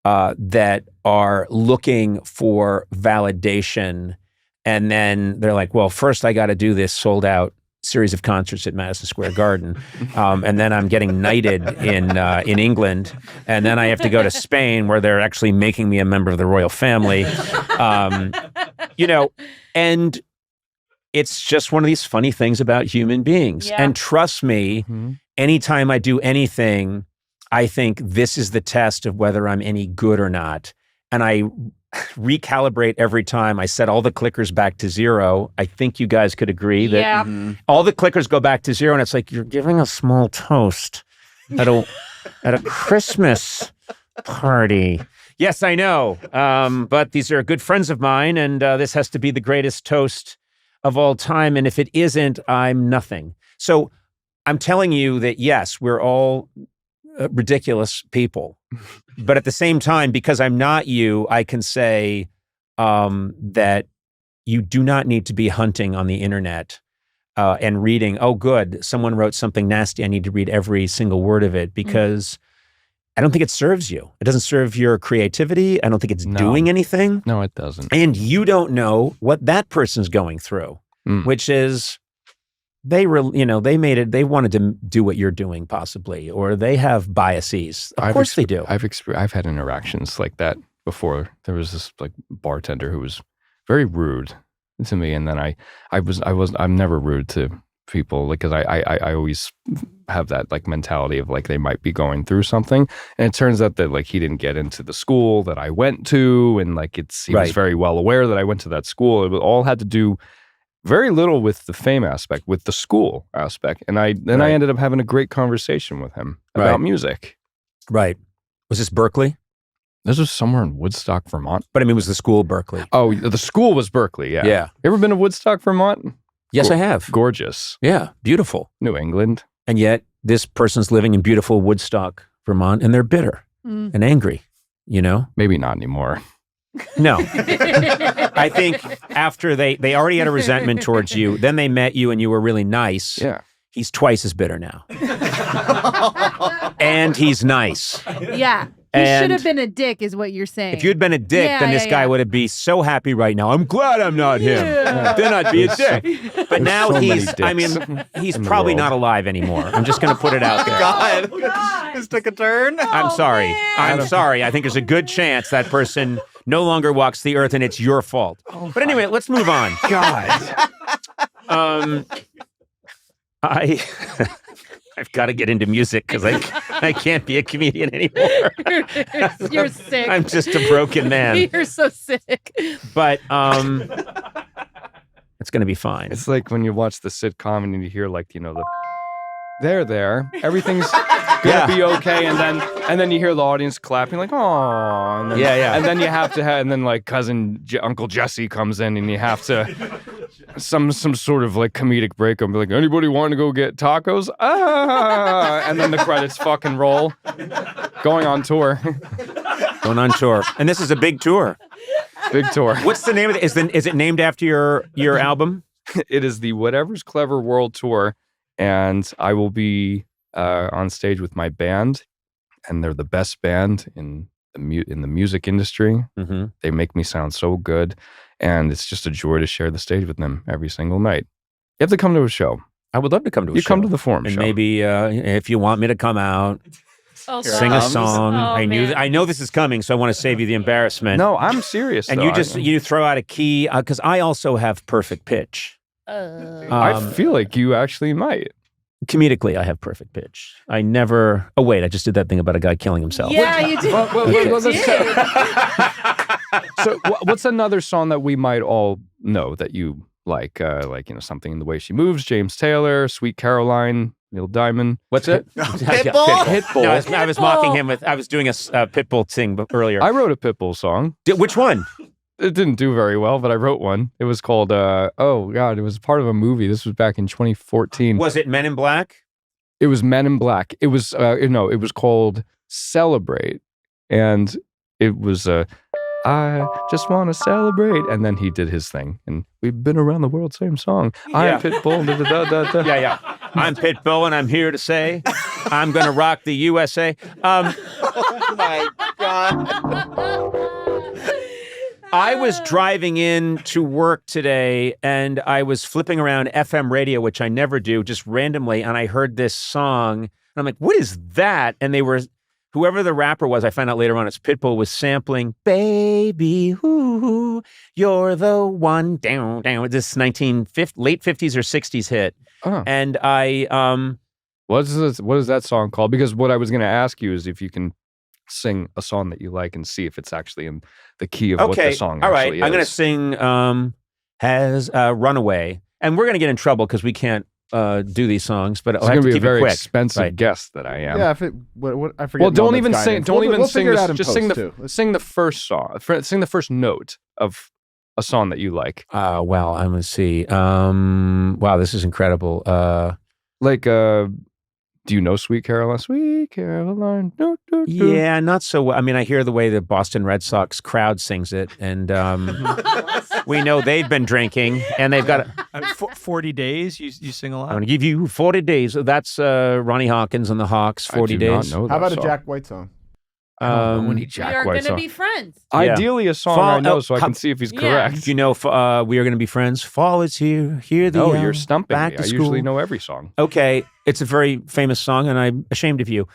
that are looking for validation. And then they're like, well, first I got to do this sold out series of concerts at Madison Square Garden. And then I'm getting knighted in England. And then I have to go to Spain where they're actually making me a member of the royal family. And it's just one of these funny things about human beings. Yeah. And trust me, anytime I do anything, I think this is the test of whether I'm any good or not. And I recalibrate every time. I set all the clickers back to zero. I think you guys could agree that all the clickers go back to zero, and it's like you're giving a small toast at a Christmas party. Yes, I know. But these are good friends of mine, and this has to be the greatest toast of all time. And if it isn't, I'm nothing. So I'm telling you that, yes, we're all ridiculous people. But at the same time, because I'm not you, I can say that you do not need to be hunting on the internet and reading, oh, good, someone wrote something nasty. I need to read every single word of it because I don't think it serves you. It doesn't serve your creativity. I don't think it's doing anything. No, it doesn't. And you don't know what that person's going through, which is they wanted to do what you're doing possibly, or they have biases. Of course they do. I've had interactions like that before. There was this like bartender who was very rude to me, and then I'm never rude to people because I always have that like mentality of like they might be going through something, and it turns out that like he didn't get into the school that I went to, and like he was very well aware that I went to that school. It all had to do very little with the fame aspect, with the school aspect. And I ended up having a great conversation with him about music. Right. Was this Berkeley? This was somewhere in Woodstock, Vermont. But I mean, was the school Berkeley? Oh, the school was Berkeley, yeah. Yeah. You ever been to Woodstock, Vermont? Yes, I have. Gorgeous. Yeah, beautiful. New England. And yet, this person's living in beautiful Woodstock, Vermont, and they're bitter and angry, Maybe not anymore. No. I think after they already had a resentment towards you, then they met you and you were really nice. Yeah. He's twice as bitter now. And he's nice. Yeah. He should And have been a dick, is what you're saying. if you'd been a dick, then this guy would be so happy right now. I'm glad I'm not him. Then I'd be a dick. But now so he's, many I mean, dicks he's in the probably world. not alive anymore. I'm just going to put it out there. God. This took a turn. I'm sorry. man. I'm sorry. I think there's a good chance that person no longer walks the earth and it's your fault. But anyway, let's move on. God. I've got to get into music because I can't be a comedian anymore. You're sick. I'm just a broken man. You're so sick. But it's going to be fine. It's like when you watch the sitcom and you hear like, they're there. Everything's gonna be okay, and then you hear the audience clapping like, oh, and then, and then you have to and then like Uncle Jesse comes in, and you have to some sort of like comedic breakup, be like, anybody want to go get tacos? And then the credits fucking roll. Going on tour. Going on tour, and this is a big tour. Big tour. What's the name of it? Is it named after your album? It is the Whatever's Clever World Tour. And I will be on stage with my band, and they're the best band in the music industry. Mm-hmm. They make me sound so good, and it's just a joy to share the stage with them every single night. You have to come to a show. I would love to come to a show. You come to the Forum and show. Maybe if you want me to come out, sing a song. I know this is coming, so I want to save you the embarrassment. No, I'm serious. And though. you throw out a key because I also have perfect pitch. I feel like you actually might. Comedically, I have perfect pitch. I never. Oh wait, I just did that thing about a guy killing himself. Yeah, you did. So, what's another song that we might all know that you like? Something in the way she moves. James Taylor, Sweet Caroline, Neil Diamond. What's it? Pitbull? Pitbull. No, I was mocking him with. I was doing a Pitbull thing earlier. I wrote a Pitbull song. Which one? It didn't do very well, but I wrote one. It was called, oh God, it was part of a movie. This was back in 2014. Was it Men in Black? It was Men in Black. It was, it was called Celebrate. And it was, I just want to celebrate. And then he did his thing. And we've been around the world, same song. I'm Pitbull. Da, da, da, da, da. Yeah. I'm Pitbull, and I'm here to say I'm going to rock the USA. Oh my God. I was driving in to work today, and I was flipping around FM radio, which I never do, just randomly, and I heard this song, and I'm like, what is that? And whoever the rapper was, I found out later on, it's Pitbull, was sampling, baby, ooh, you're the one, down, this late 50s or 60s hit. Oh. And what is that song called? Because what I was going to ask you is if you can sing a song that you like and see if it's actually in the key of what the song actually is. I'm going to sing Runaway. And we're going to get in trouble because we can't do these songs, but I'll have to keep it quick. It's going to be a very expensive guest that I am. Yeah, I forget. Well, don't even sing this. Just sing sing the first song. Sing the first note of a song that you like. Wow, I'm going to see. Wow, this is incredible. Do you know Sweet Caroline? Sweet Caroline. Do, do, do. Yeah, not so well. I mean, I hear the way the Boston Red Sox crowd sings it, and we know they've been drinking, and they've got 40 days. You sing a lot. I'm going to give you 40 days. That's Ronnie Hawkins and the Hawks. 40 days. How about a Jack White song? I don't know any We Jack are White going to song. be friends. Ideally, a song I know, so I can see if he's correct. You know, we are going to be friends. Fall is here. Hear the you're stumping back me. to I school. usually know every song. Okay, it's a very famous song, and I'm ashamed of you.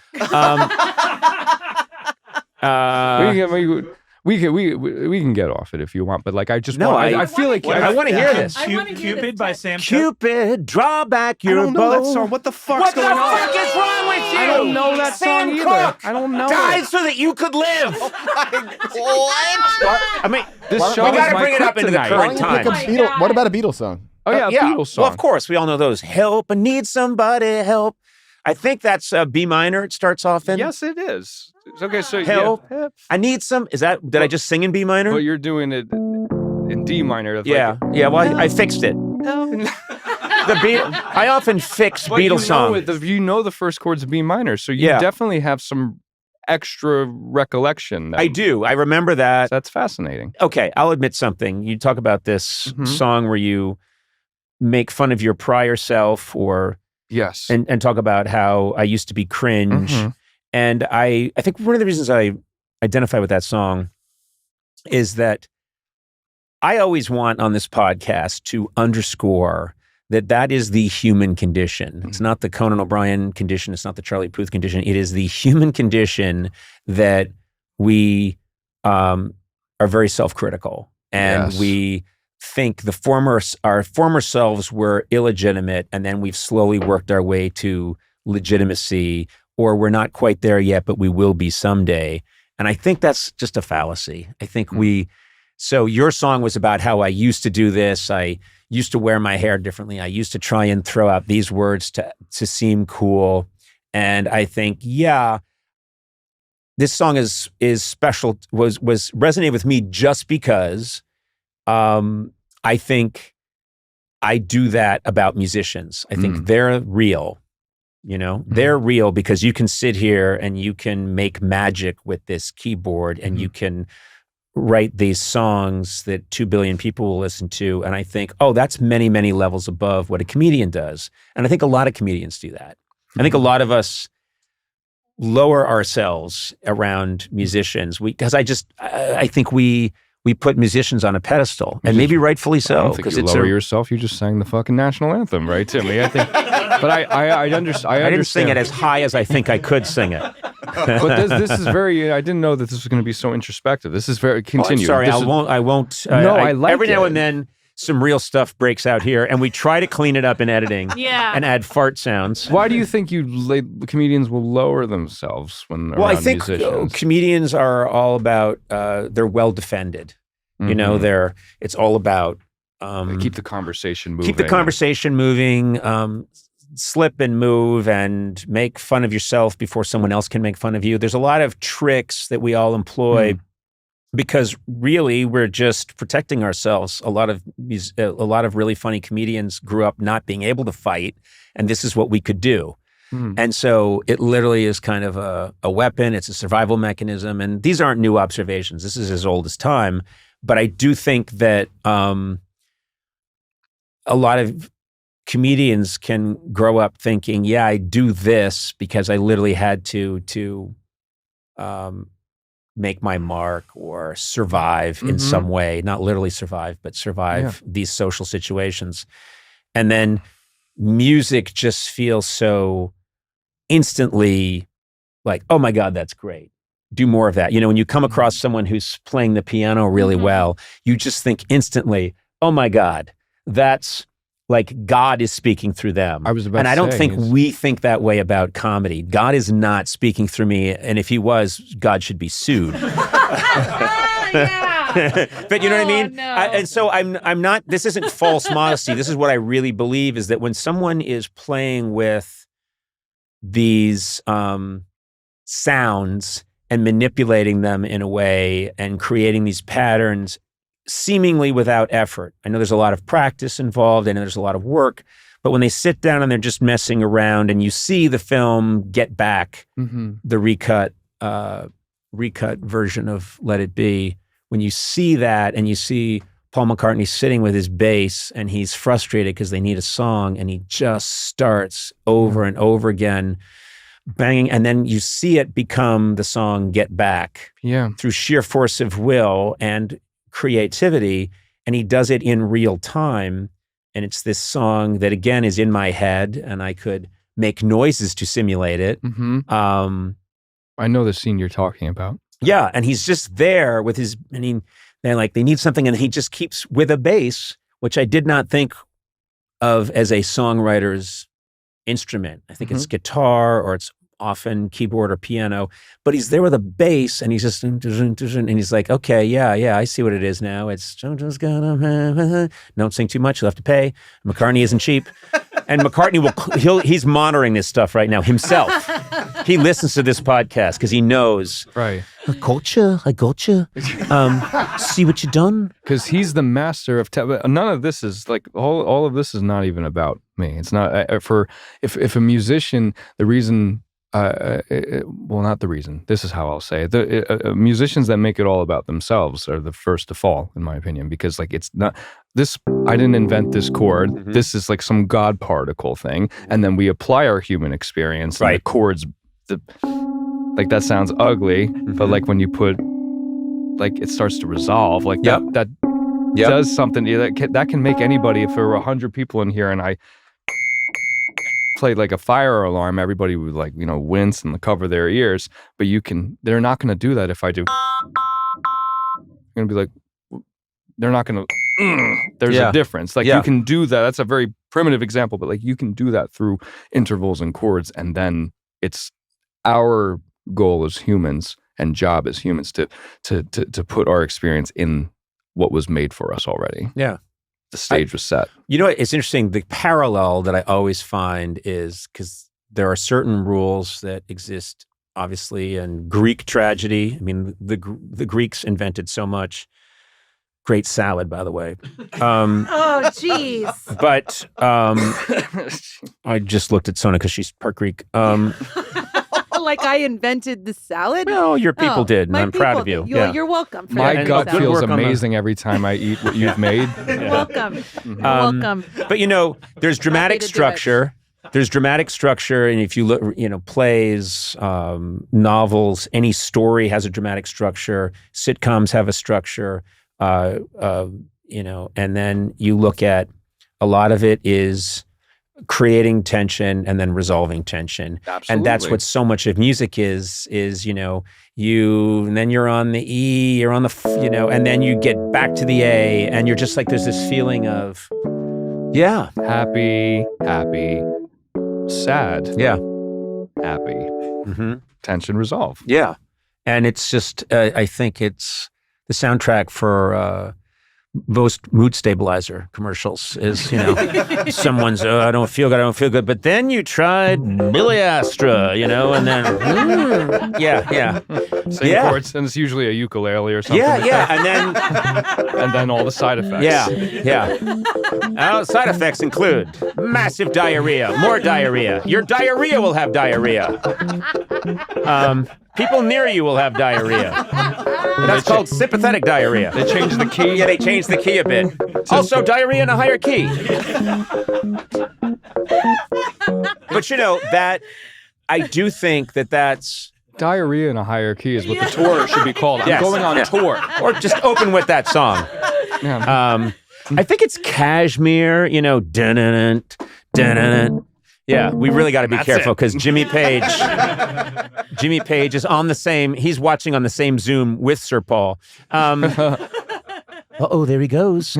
We can get off it if you want, but like I just No, want, I feel like I want to hear this. I wanna hear Cupid this. by Sam Cooke. Cupid, draw back your I don't know bow. that song. What the fuck's What the going on? fuck is wrong with you? I don't know that Sam song either. Cooke I don't know died it. so that you could live. What? I mean, This Why- show we is gotta my bring it up into the kryptonite. current Why don't you time. pick a Oh my Beatle? God. What about a Beatles song? Oh yeah, yeah. Beatles song. Well, of course, we all know those. Help, I need somebody help. I think that's B minor. It starts off in. Yes, it is. Okay, so Help. Yeah. I need some. Did I just sing in B minor? But you're doing it in D minor. It's Yeah. Well, I fixed it. I often fix But Beatles songs. you know the first chord's B minor, so you Yeah. definitely have some extra recollection. I do. I remember that. That's fascinating. Okay, I'll admit something. You talk about this song where you make fun of your prior self, or Yes. and talk about how I used to be cringe. Mhm. And I think one of the reasons I identify with that song is that I always want on this podcast to underscore that is the human condition. It's not the Conan O'Brien condition. It's not the Charlie Puth condition. It is the human condition that we are very self-critical, and we think our former selves were illegitimate, and then we've slowly worked our way to legitimacy, or we're not quite there yet, but we will be someday. And I think that's just a fallacy. I think so your song was about how I used to do this. I used to wear my hair differently. I used to try and throw out these words to seem cool. And I think, this song is special, was resonated with me just because I think I do that about musicians. I think they're real. They're real because you can sit here and you can make magic with this keyboard and you can write these songs that 2 billion people will listen to. And I think, that's many, many levels above what a comedian does. And I think a lot of comedians do that. I think a lot of us lower ourselves around musicians because I think we put musicians on a pedestal, and maybe rightfully so. I don't think you lower yourself. You just sang the fucking national anthem, right, Timmy? I think, but I understand. I didn't sing it as high as I think I could sing it. But this is very. I didn't know that this was going to be so introspective. This is very. Continue. I'm sorry, I won't. No, I like every it. now and then. Some real stuff breaks out here, and we try to clean it up in editing and add fart sounds. Why do you think comedians will lower themselves when around I think musicians? Comedians are all about they're well defended. It's all about keep the conversation moving. Keep the conversation moving. Slip and move and make fun of yourself before someone else can make fun of you. There's a lot of tricks that we all employ. Because really, we're just protecting ourselves. A lot of really funny comedians grew up not being able to fight, and this is what we could do. And so it literally is kind of a weapon. It's a survival mechanism, and these aren't new observations. This is as old as time. But I do think that a lot of comedians can grow up thinking, I do this because I literally had to make my mark or survive in some way, not literally survive, but survive these social situations. And then music just feels so instantly like, oh my God, that's great. Do more of that. When you come across someone who's playing the piano really well, you just think instantly, oh my God, that's like God is speaking through them. And I don't think we think that way about comedy. God is not speaking through me, and if he was, God should be sued. But you know what I mean? No. And so I'm not, this isn't false modesty. This is what I really believe is that when someone is playing with these sounds and manipulating them in a way and creating these patterns seemingly without effort. I know there's a lot of practice involved and there's a lot of work, but when they sit down and they're just messing around and you see the film Get Back, the recut version of Let It Be, when you see that and you see Paul McCartney sitting with his bass and he's frustrated because they need a song and he just starts over and over again banging, and then you see it become the song Get Back through sheer force of will and creativity, and he does it in real time, and it's this song that again is in my head and I could make noises to simulate it. I know the scene you're talking about. And he's just there with his, and they need something and he just keeps with a bass, which I did not think of as a songwriter's instrument. I think it's guitar or it's often keyboard or piano, but he's there with a bass and he's just, and he's like, okay, I see what it is now. It's just gonna, don't sing too much, you'll have to pay. McCartney isn't cheap. And McCartney he's monitoring this stuff right now himself. He listens to this podcast because he knows. Right. I gotcha. See what you done? Because he's the master of none of this is like all of this is not even about me. It's not if a musician, the reason. Well, not the reason. This is how I'll say it. Musicians that make it all about themselves are the first to fall, in my opinion, because like it's not this. I didn't invent this chord. This is like some God particle thing, and then we apply our human experience. And the chords. like that sounds ugly, but like when you put, like it starts to resolve, like that does something that can make anybody. If there were 100 people in here and I played like a fire alarm, everybody would like, wince and cover their ears. But they're not going to do that if I do. You're going to be like, they're not going to, there's a difference. Like you can do that. That's a very primitive example, but like you can do that through intervals and chords. And then it's our goal as humans and job as humans to put our experience in what was made for us already. Yeah. The stage was set. You know what? It's interesting. The parallel that I always find is because there are certain rules that exist, obviously, in Greek tragedy. I mean, the Greeks invented so much. Great salad, by the way. Oh, jeez. But I just looked at Sona because she's part Greek. Like I invented the salad? Well, your people did, and I'm proud of you. You're welcome. For My that. gut feels amazing every time I eat what you've made. You're welcome. You're welcome. But there's dramatic structure. There's dramatic structure, and if you look, plays, novels, any story has a dramatic structure. Sitcoms have a structure, and then you look at a lot of it is creating tension and then resolving tension. Absolutely. And that's what so much of music is and then you're on the E, you're on the, and then you get back to the A, and you're just like, there's this feeling of, happy, sad, happy, tension, resolve. Yeah. And it's just, I think it's the soundtrack for most mood stabilizer commercials is, someone's, I don't feel good. But then you tried Billy Astra, and then, Same chords, and it's usually a ukulele or something. And then all the side effects. Side effects include massive diarrhea, more diarrhea. Your diarrhea will have diarrhea. People near you will have diarrhea. That's called sympathetic diarrhea. They changed the key. Yeah, they changed the key a bit. Also, diarrhea in a higher key. But that I do think that's diarrhea in a higher key is what the tour should be called. I'm going on tour. Or just open with that song. Yeah. I think it's Kashmir, dun-dun-dun, dun-dun-dun. Yeah, we really got to be careful because Jimmy Page is on the same, he's watching on the same Zoom with Sir Paul. Uh-oh, there he goes.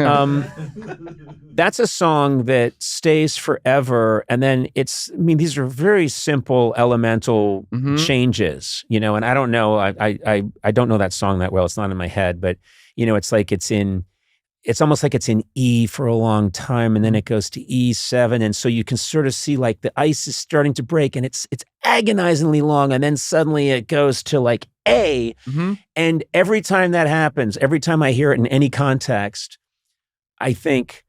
That's a song that stays forever. And then these are very simple elemental changes, and I don't know, I don't know that song that well. It's not in my head, but it's like it's almost like it's in E for a long time, and then it goes to E7, and so you can sort of see like the ice is starting to break, and it's agonizingly long, and then suddenly it goes to like A, and every time that happens, every time I hear it in any context, I think,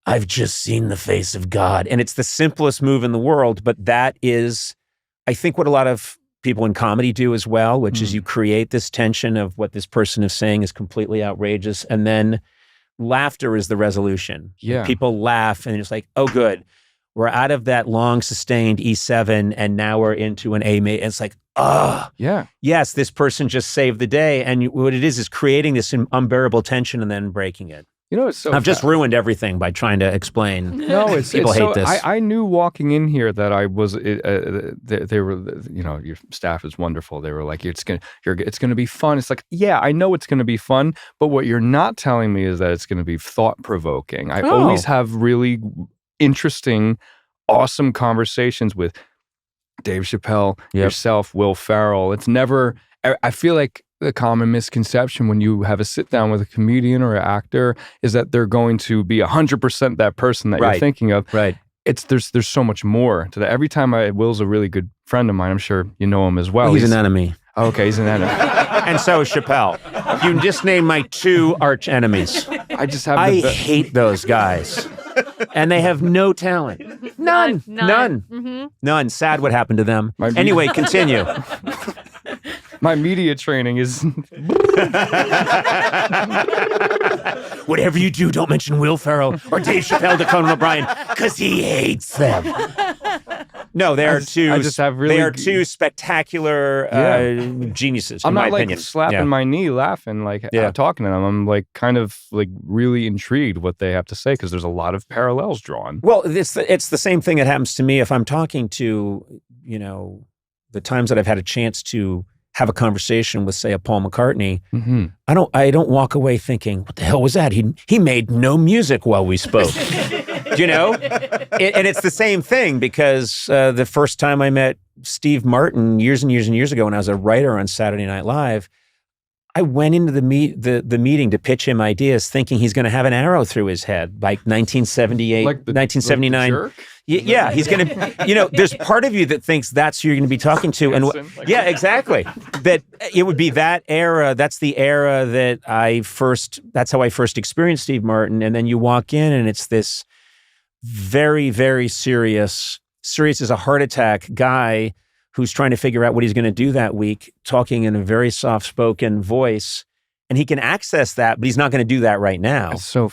I've just seen the face of God, and it's the simplest move in the world, but that is, I think, what a lot of people in comedy do as well, which is you create this tension of what this person is saying is completely outrageous, and then laughter is the resolution. Yeah. People laugh and it's like, oh, good. We're out of that long sustained E7 and now we're into an A major. It's like, yes, this person just saved the day. And what it is creating this unbearable tension and then breaking it. It's so I've just ruined everything by trying to explain. No, people hate this. I knew walking in here that I was. They were, your staff is wonderful. They were like, it's gonna be fun. It's like, yeah, I know it's gonna be fun, but what you're not telling me is that it's gonna be thought provoking. I always have really interesting, awesome conversations with Dave Chappelle, yourself, Will Ferrell. It's never. I feel like the common misconception when you have a sit down with a comedian or an actor is that they're going to be 100% that person that you're thinking of. Right. There's so much more to that. Every time Will's a really good friend of mine. I'm sure you know him as well. He's an enemy. Okay, he's an enemy. And so is Chappelle. You just named my two arch enemies. I hate those guys. And they have no talent. None. None. Sad what happened to them. Anyway, continue. My media training is... Whatever you do, don't mention Will Ferrell or Dave Chappelle to Conan O'Brien, because he hates them. No, they are two. I just have really. They are two spectacular geniuses. I'm in not my like opinion. slapping my knee, laughing, talking to them. I'm like kind of like really intrigued what they have to say because there's a lot of parallels drawn. Well, it's the same thing that happens to me if I'm talking to, the times that I've had a chance to have a conversation with, say, a Paul McCartney. Mm-hmm. I don't walk away thinking, what the hell was that? He made no music while we spoke. And it's the same thing because the first time I met Steve Martin years and years and years ago when I was a writer on Saturday Night Live, I went into the meeting to pitch him ideas thinking he's going to have an arrow through his head, like 1978, 1979. Like yeah, he's going to, there's part of you that thinks that's who you're going to be talking to. And yeah, exactly. That it would be that era. That's the era that that's how I first experienced Steve Martin. And then you walk in and it's this very, very serious as a heart attack guy who's trying to figure out what he's going to do that week, talking in a very soft-spoken voice. And he can access that, but he's not going to do that right now. It's so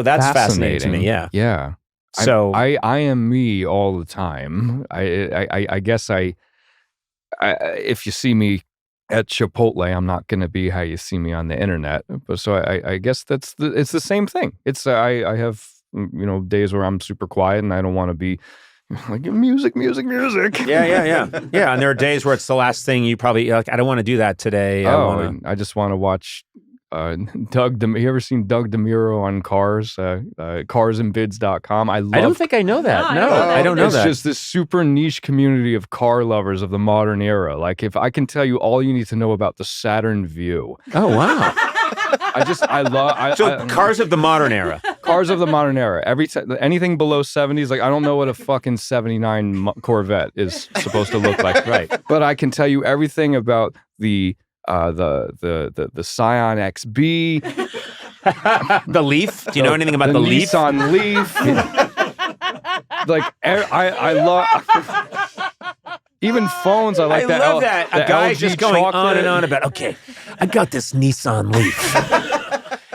that's fascinating to me, yeah. Yeah. So I am me all the time. I guess if you see me at Chipotle, I'm not going to be how you see me on the internet. But so I guess it's the same thing. It's I have days where I'm super quiet and I don't want to be like music. Yeah. And there are days where it's the last thing you probably like. I don't want to do that today. I just want to watch Doug. You ever seen Doug DeMuro on Cars? Carsandbids.com. I don't think I know that. No, I don't know that. It's just this super niche community of car lovers of the modern era. Like if I can tell you all you need to know about the Saturn Vue. Oh wow. Cars of the modern era. Cars of the modern era. Anything below 70s, like I don't know what a fucking 79 Corvette is supposed to look like, right? But I can tell you everything about the Scion XB, the Leaf. Do you know anything about the Leaf? Nissan Leaf. Like I love. Even phones, I like that. I love that. A guy LG just going chocolate. on and on about, okay, I got this Nissan Leaf.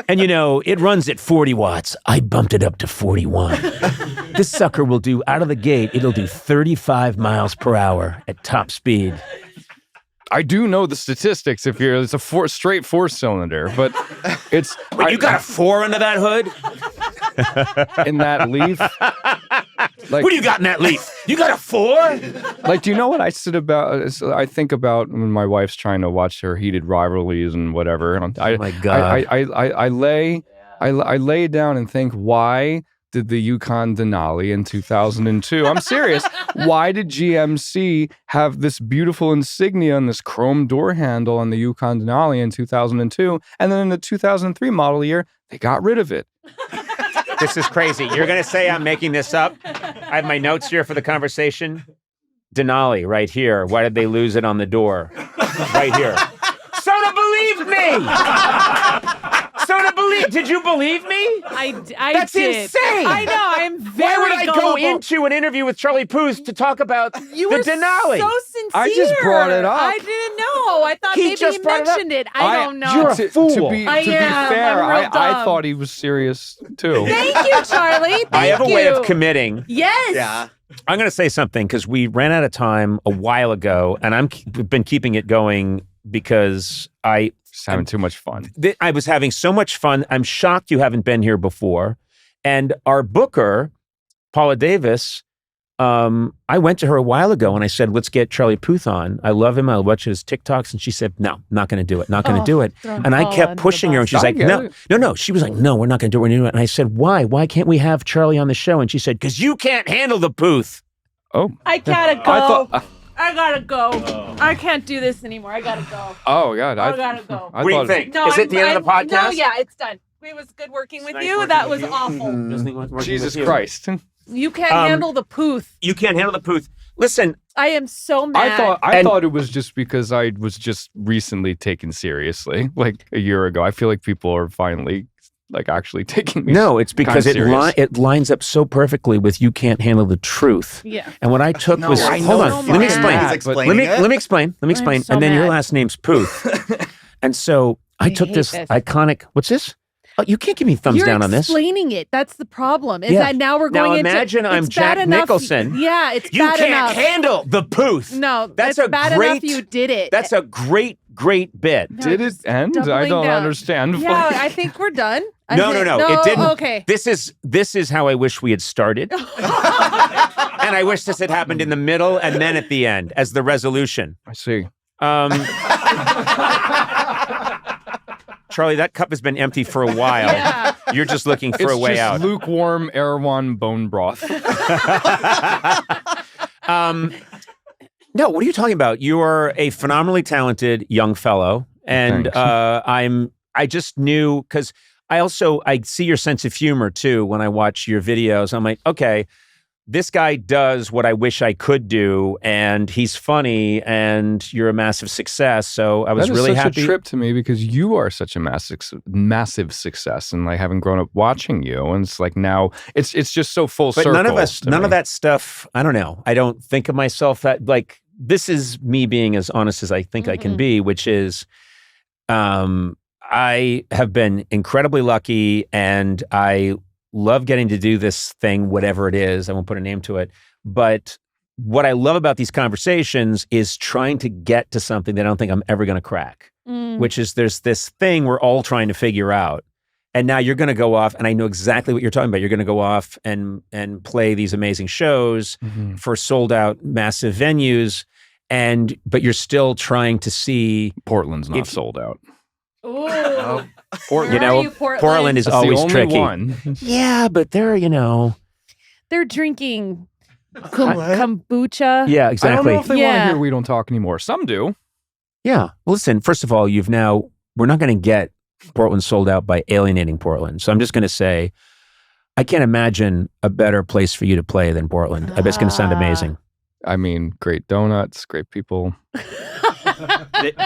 And it runs at 40 watts. I bumped it up to 41. This sucker will do, out of the gate, it'll do 35 miles per hour at top speed. I do know the statistics. It's a straight 4-cylinder, but it's. Wait, you got a 4 under that hood? In that Leaf? Like, what do you got in that Leaf? You got a 4? Like, do you know what I think about when my wife's trying to watch her heated rivalries and whatever? And oh my God. I lay down and think, why did the Yukon Denali in 2002? I'm serious. Why did GMC have this beautiful insignia and this chrome door handle on the Yukon Denali in 2002? And then in the 2003 model year, they got rid of it. This is crazy. You're going to say I'm making this up? I have my notes here for the conversation. Denali, right here. Why did they lose it on the door? Right here. Sona believed me! Sona believed. Did you believe me? That's insane. I know. I'm very Why would I gullible. go into an interview with Charlie Puth to talk about the Denali? So sincere. I just brought it up. I didn't know. I thought maybe he mentioned it. I don't know. You're a fool. To be fair, I'm real I dumb. thought he was serious too. Thank you, Charlie. Thank I have a you. way of committing. Yes. Yeah. I'm going to say something because we ran out of time a while ago, and I've been keeping it going because Just having too much fun. I was having so much fun. I'm shocked you haven't been here before. And our booker, Paula Davis, I went to her a while ago and I said, let's get Charlie Puth on. I love him. I watch his TikToks. And she said, no, not going to do it. Not going to do it. And I kept pushing her and she's like, no. She was like, no, we're not going to do it. We're going to do it. And I said, why? Why can't we have Charlie on the show? And she said, because you can't handle the Puth. Oh. I gotta go. I I gotta go. I can't do this anymore. I gotta go. Oh, God. I gotta go. What do you think? No, Is it the end of the podcast? No, yeah, it's done. It was good working with you. That was awful. Jesus Christ. You can't handle the Puth. You can't handle the Puth. Listen, I am so mad. I thought it was just because I was just recently taken seriously, like a year ago. I feel like people are finally like actually taking me. No, it's because serious. it lines up so perfectly with you can't handle the truth. Yeah. And what I took was hold on. Let me explain. Let me explain. So and then your mad. last name's Puth. And so I took hate this this. iconic. What's this? Oh, you can't give me thumbs You're down on this. explaining it. That's the problem. Is Yeah. that now we're going Now imagine into, I'm it's bad Jack enough- Nicholson. Yeah, it's You bad can't enough. handle the Puth. No, That's it's a bad great. enough you did it. That's a great bit. No, Did it just end? I doubling don't down. understand. Yeah, I think we're done. No, it didn't. Okay. This is how I wish we had started. And I wish this had happened in the middle and then at the end as the resolution. I see. Charlie, that cup has been empty for a while. Yeah. You're just looking for It's a way just out. lukewarm Erewhon bone broth. No, what are you talking about? You are a phenomenally talented young fellow, and Thanks. I just knew because I see your sense of humor too when I watch your videos. I'm like, okay, this guy does what I wish I could do, and he's funny, and you're a massive success. So I was That is really such happy. a trip to me because you are such a massive success, and like having grown up watching you, and it's like now it's just so full But circle. none of us, to none me. of that stuff. I don't know. I don't think of myself that like this is me being as honest as I think I can be, which is, I have been incredibly lucky, and I love getting to do this thing, whatever it is. I won't put a name to it, but what I love about these conversations is trying to get to something that I don't think I'm ever going to crack. Which is there's this thing we're all trying to figure out. And now you're going to go off, and I know exactly what you're talking about. You're going to go off and play these amazing shows for sold out massive venues, but you're still trying to see Portland's not if- sold out. Ooh. Portland, you know, Portland is That's always the only tricky. one. Yeah, but they're They're drinking kombucha. yeah, I don't exactly. know if they want to Yeah. hear We Don't Talk anymore. Some do. Yeah. Well, listen, first of all, we're not going to get Portland sold out by alienating Portland. So I'm just going to say, I can't imagine a better place for you to play than Portland. I bet it's going to sound amazing. I mean, great donuts, great people.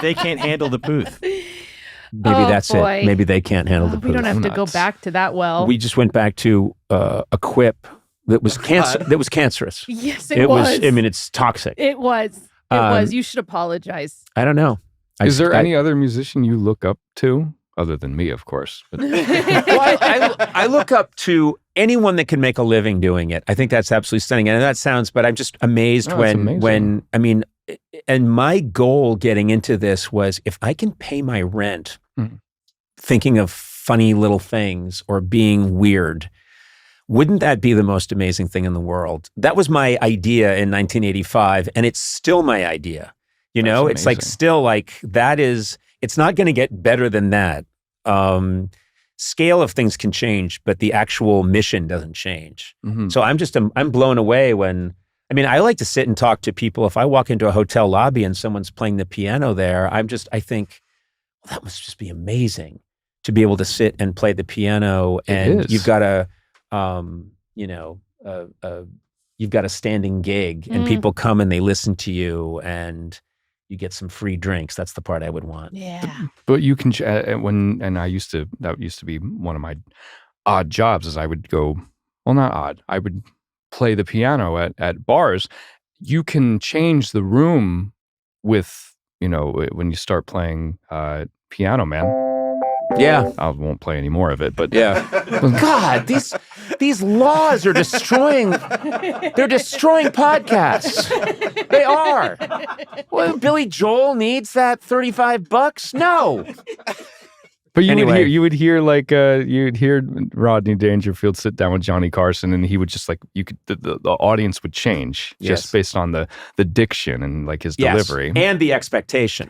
They can't handle the Puth. Maybe Oh, that's boy. it. Maybe they can't handle the We don't Puth. have to go Nuts. back to that well. We just went back to a quip that was that was cancerous. Yes, it was. I mean, it's toxic. It was. It Um, was. You should apologize. I don't know. Is there any other musician you look up to? Other than me, of course. But Well, I look up to anyone that can make a living doing it. I think that's absolutely stunning. And that sounds, but I'm just amazed Oh, that's amazing. when, I mean, and my goal getting into this was if I can pay my rent Mhm. thinking of funny little things or being weird, wouldn't that be the most amazing thing in the world? That was my idea in 1985, and it's still my idea. You know, That's it's like amazing. still like that is, it's not going to get better than that. Scale of things can change, but the actual mission doesn't change. Mhm. So I'm blown away when, I mean, I like to sit and talk to people. If I walk into a hotel lobby and someone's playing the piano there, I think, well, that must just be amazing to be able to sit and play the piano. And is. you've got you've got a standing gig and people come and they listen to you and you get some free drinks. That's the part I would want. Yeah. But you can that used to be one of my odd jobs is I would go, well, not odd. I would play the piano at bars. You can change the room with, when you start playing piano, man. Yeah. I won't play any more of it, but Yeah. God, these laws are destroying. They're destroying podcasts. They are. Well, Billy Joel needs that $35. No. But Anyway. you would hear Rodney Dangerfield sit down with Johnny Carson, and he would just the audience would change Yes. just based on the diction and like his Yes. delivery. And the expectation.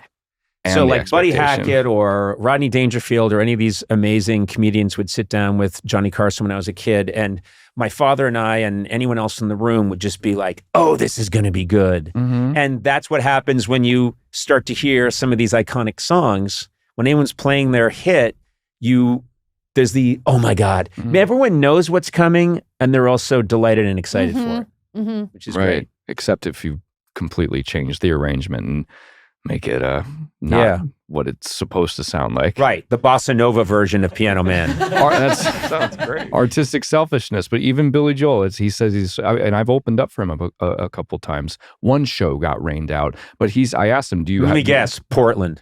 And So the like Buddy expectation. Hackett or Rodney Dangerfield or any of these amazing comedians would sit down with Johnny Carson when I was a kid, and my father and I and anyone else in the room would just be like, oh, this is going to be good. Mhm. And that's what happens when you start to hear some of these iconic songs. When anyone's playing their hit, there's the, oh my God. Mhm. Everyone knows what's coming and they're also delighted and excited for it, Mm-hmm. which is Right. great. Except if you completely change the arrangement and make it not Yeah. what it's supposed to sound like. Right. The bossa nova version of Piano Man. That sounds great. Artistic selfishness, but even Billy Joel, he says and I've opened up for him a couple times. One show got rained out, but I asked him, "Do you?" Let me guess, Portland.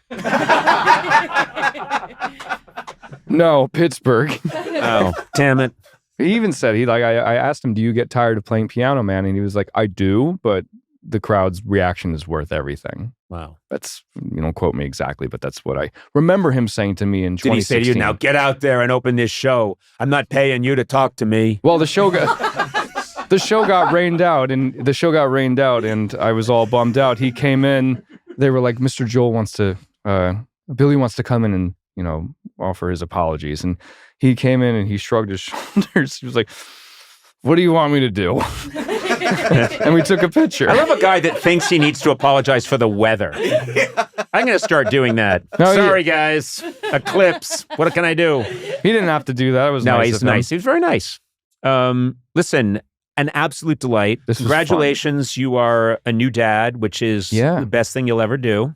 No, Pittsburgh. Oh, damn it. He even said, I asked him, do you get tired of playing piano, man? And he was like, I do, but the crowd's reaction is worth everything. Wow. That's, you don't quote me exactly, but that's what I remember him saying to me in 2016. Did he say to you, now get out there and open this show? I'm not paying you to talk to me. Well, the show got rained out, and I was all bummed out. He came in, they were like, Mr. Joel wants to, Billy wants to come in and, offer his apologies. And he came in and he shrugged his shoulders. He was like, what do you want me to do? And we took a picture. I love a guy that thinks he needs to apologize for the weather. I'm going to start doing that. No, Sorry, guys. Eclipse. What can I do? He didn't have to do that. It was No, nice he's of him. nice. He was very nice. Listen, an absolute delight. This was Congratulations. You are a new dad, which is the best thing you'll ever do.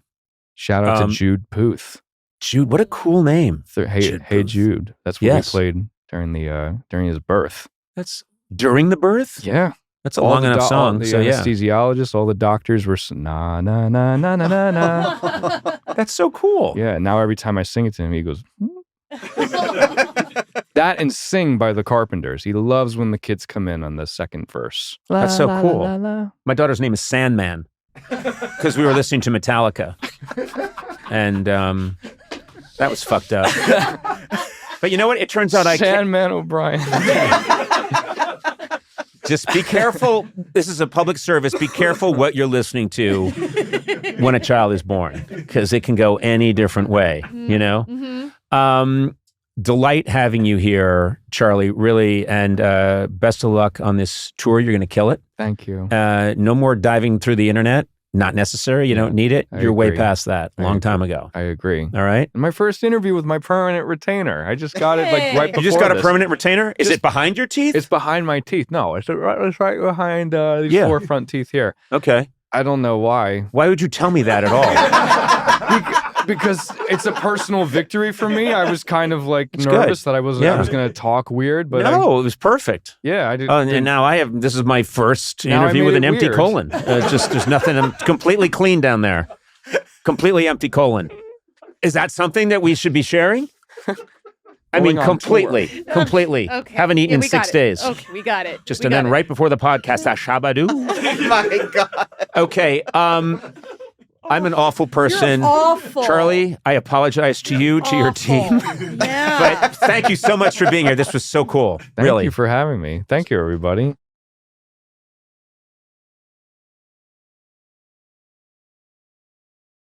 Shout out to Jude Puth. Jude, what a cool name. Hey Jude. That's what we played during his birth. That's during the birth? Yeah. That's a long enough song. The so anesthesiologist, all the doctors were na na na na na na na. That's so cool. Yeah. Now every time I sing it to him, he goes. That and Sing by the Carpenters. He loves when the kids come in on the second verse. That's so cool. My daughter's name is Sandman because we were listening to Metallica, and that was fucked up. But you know what? It turns out Sandman O'Brien. Just be careful. This is a public service. Be careful what you're listening to when a child is born, because it can go any different way, Delight having you here, Charlie, really, and best of luck on this tour. You're going to kill it. Thank you. No more diving through the internet. Not necessary. You don't need it. You're way past that. Long time ago. I agree. All right. My first interview with my permanent retainer. I just got it right before. You just got a permanent retainer? Is it behind your teeth? It's behind my teeth. No, it's right behind these four front teeth here. Okay. I don't know why. Why would you tell me that at all? Because it's a personal victory for me. I was kind of nervous that I was going to talk weird, but no, it was perfect. Yeah, I did. And now this is my first interview with an empty colon. Just there's nothing. I'm completely clean down there. Completely empty colon. Is that something that we should be sharing? I mean, completely. Okay. Haven't eaten in 6 days. Okay, we got it. Then right before the podcast, Shabadoo. Oh my God. Okay. I'm an awful person. You're awful. Charlie, I apologize to you, to your team. Yeah. But thank you so much for being here. This was so cool. Thank you for having me. Thank you, everybody.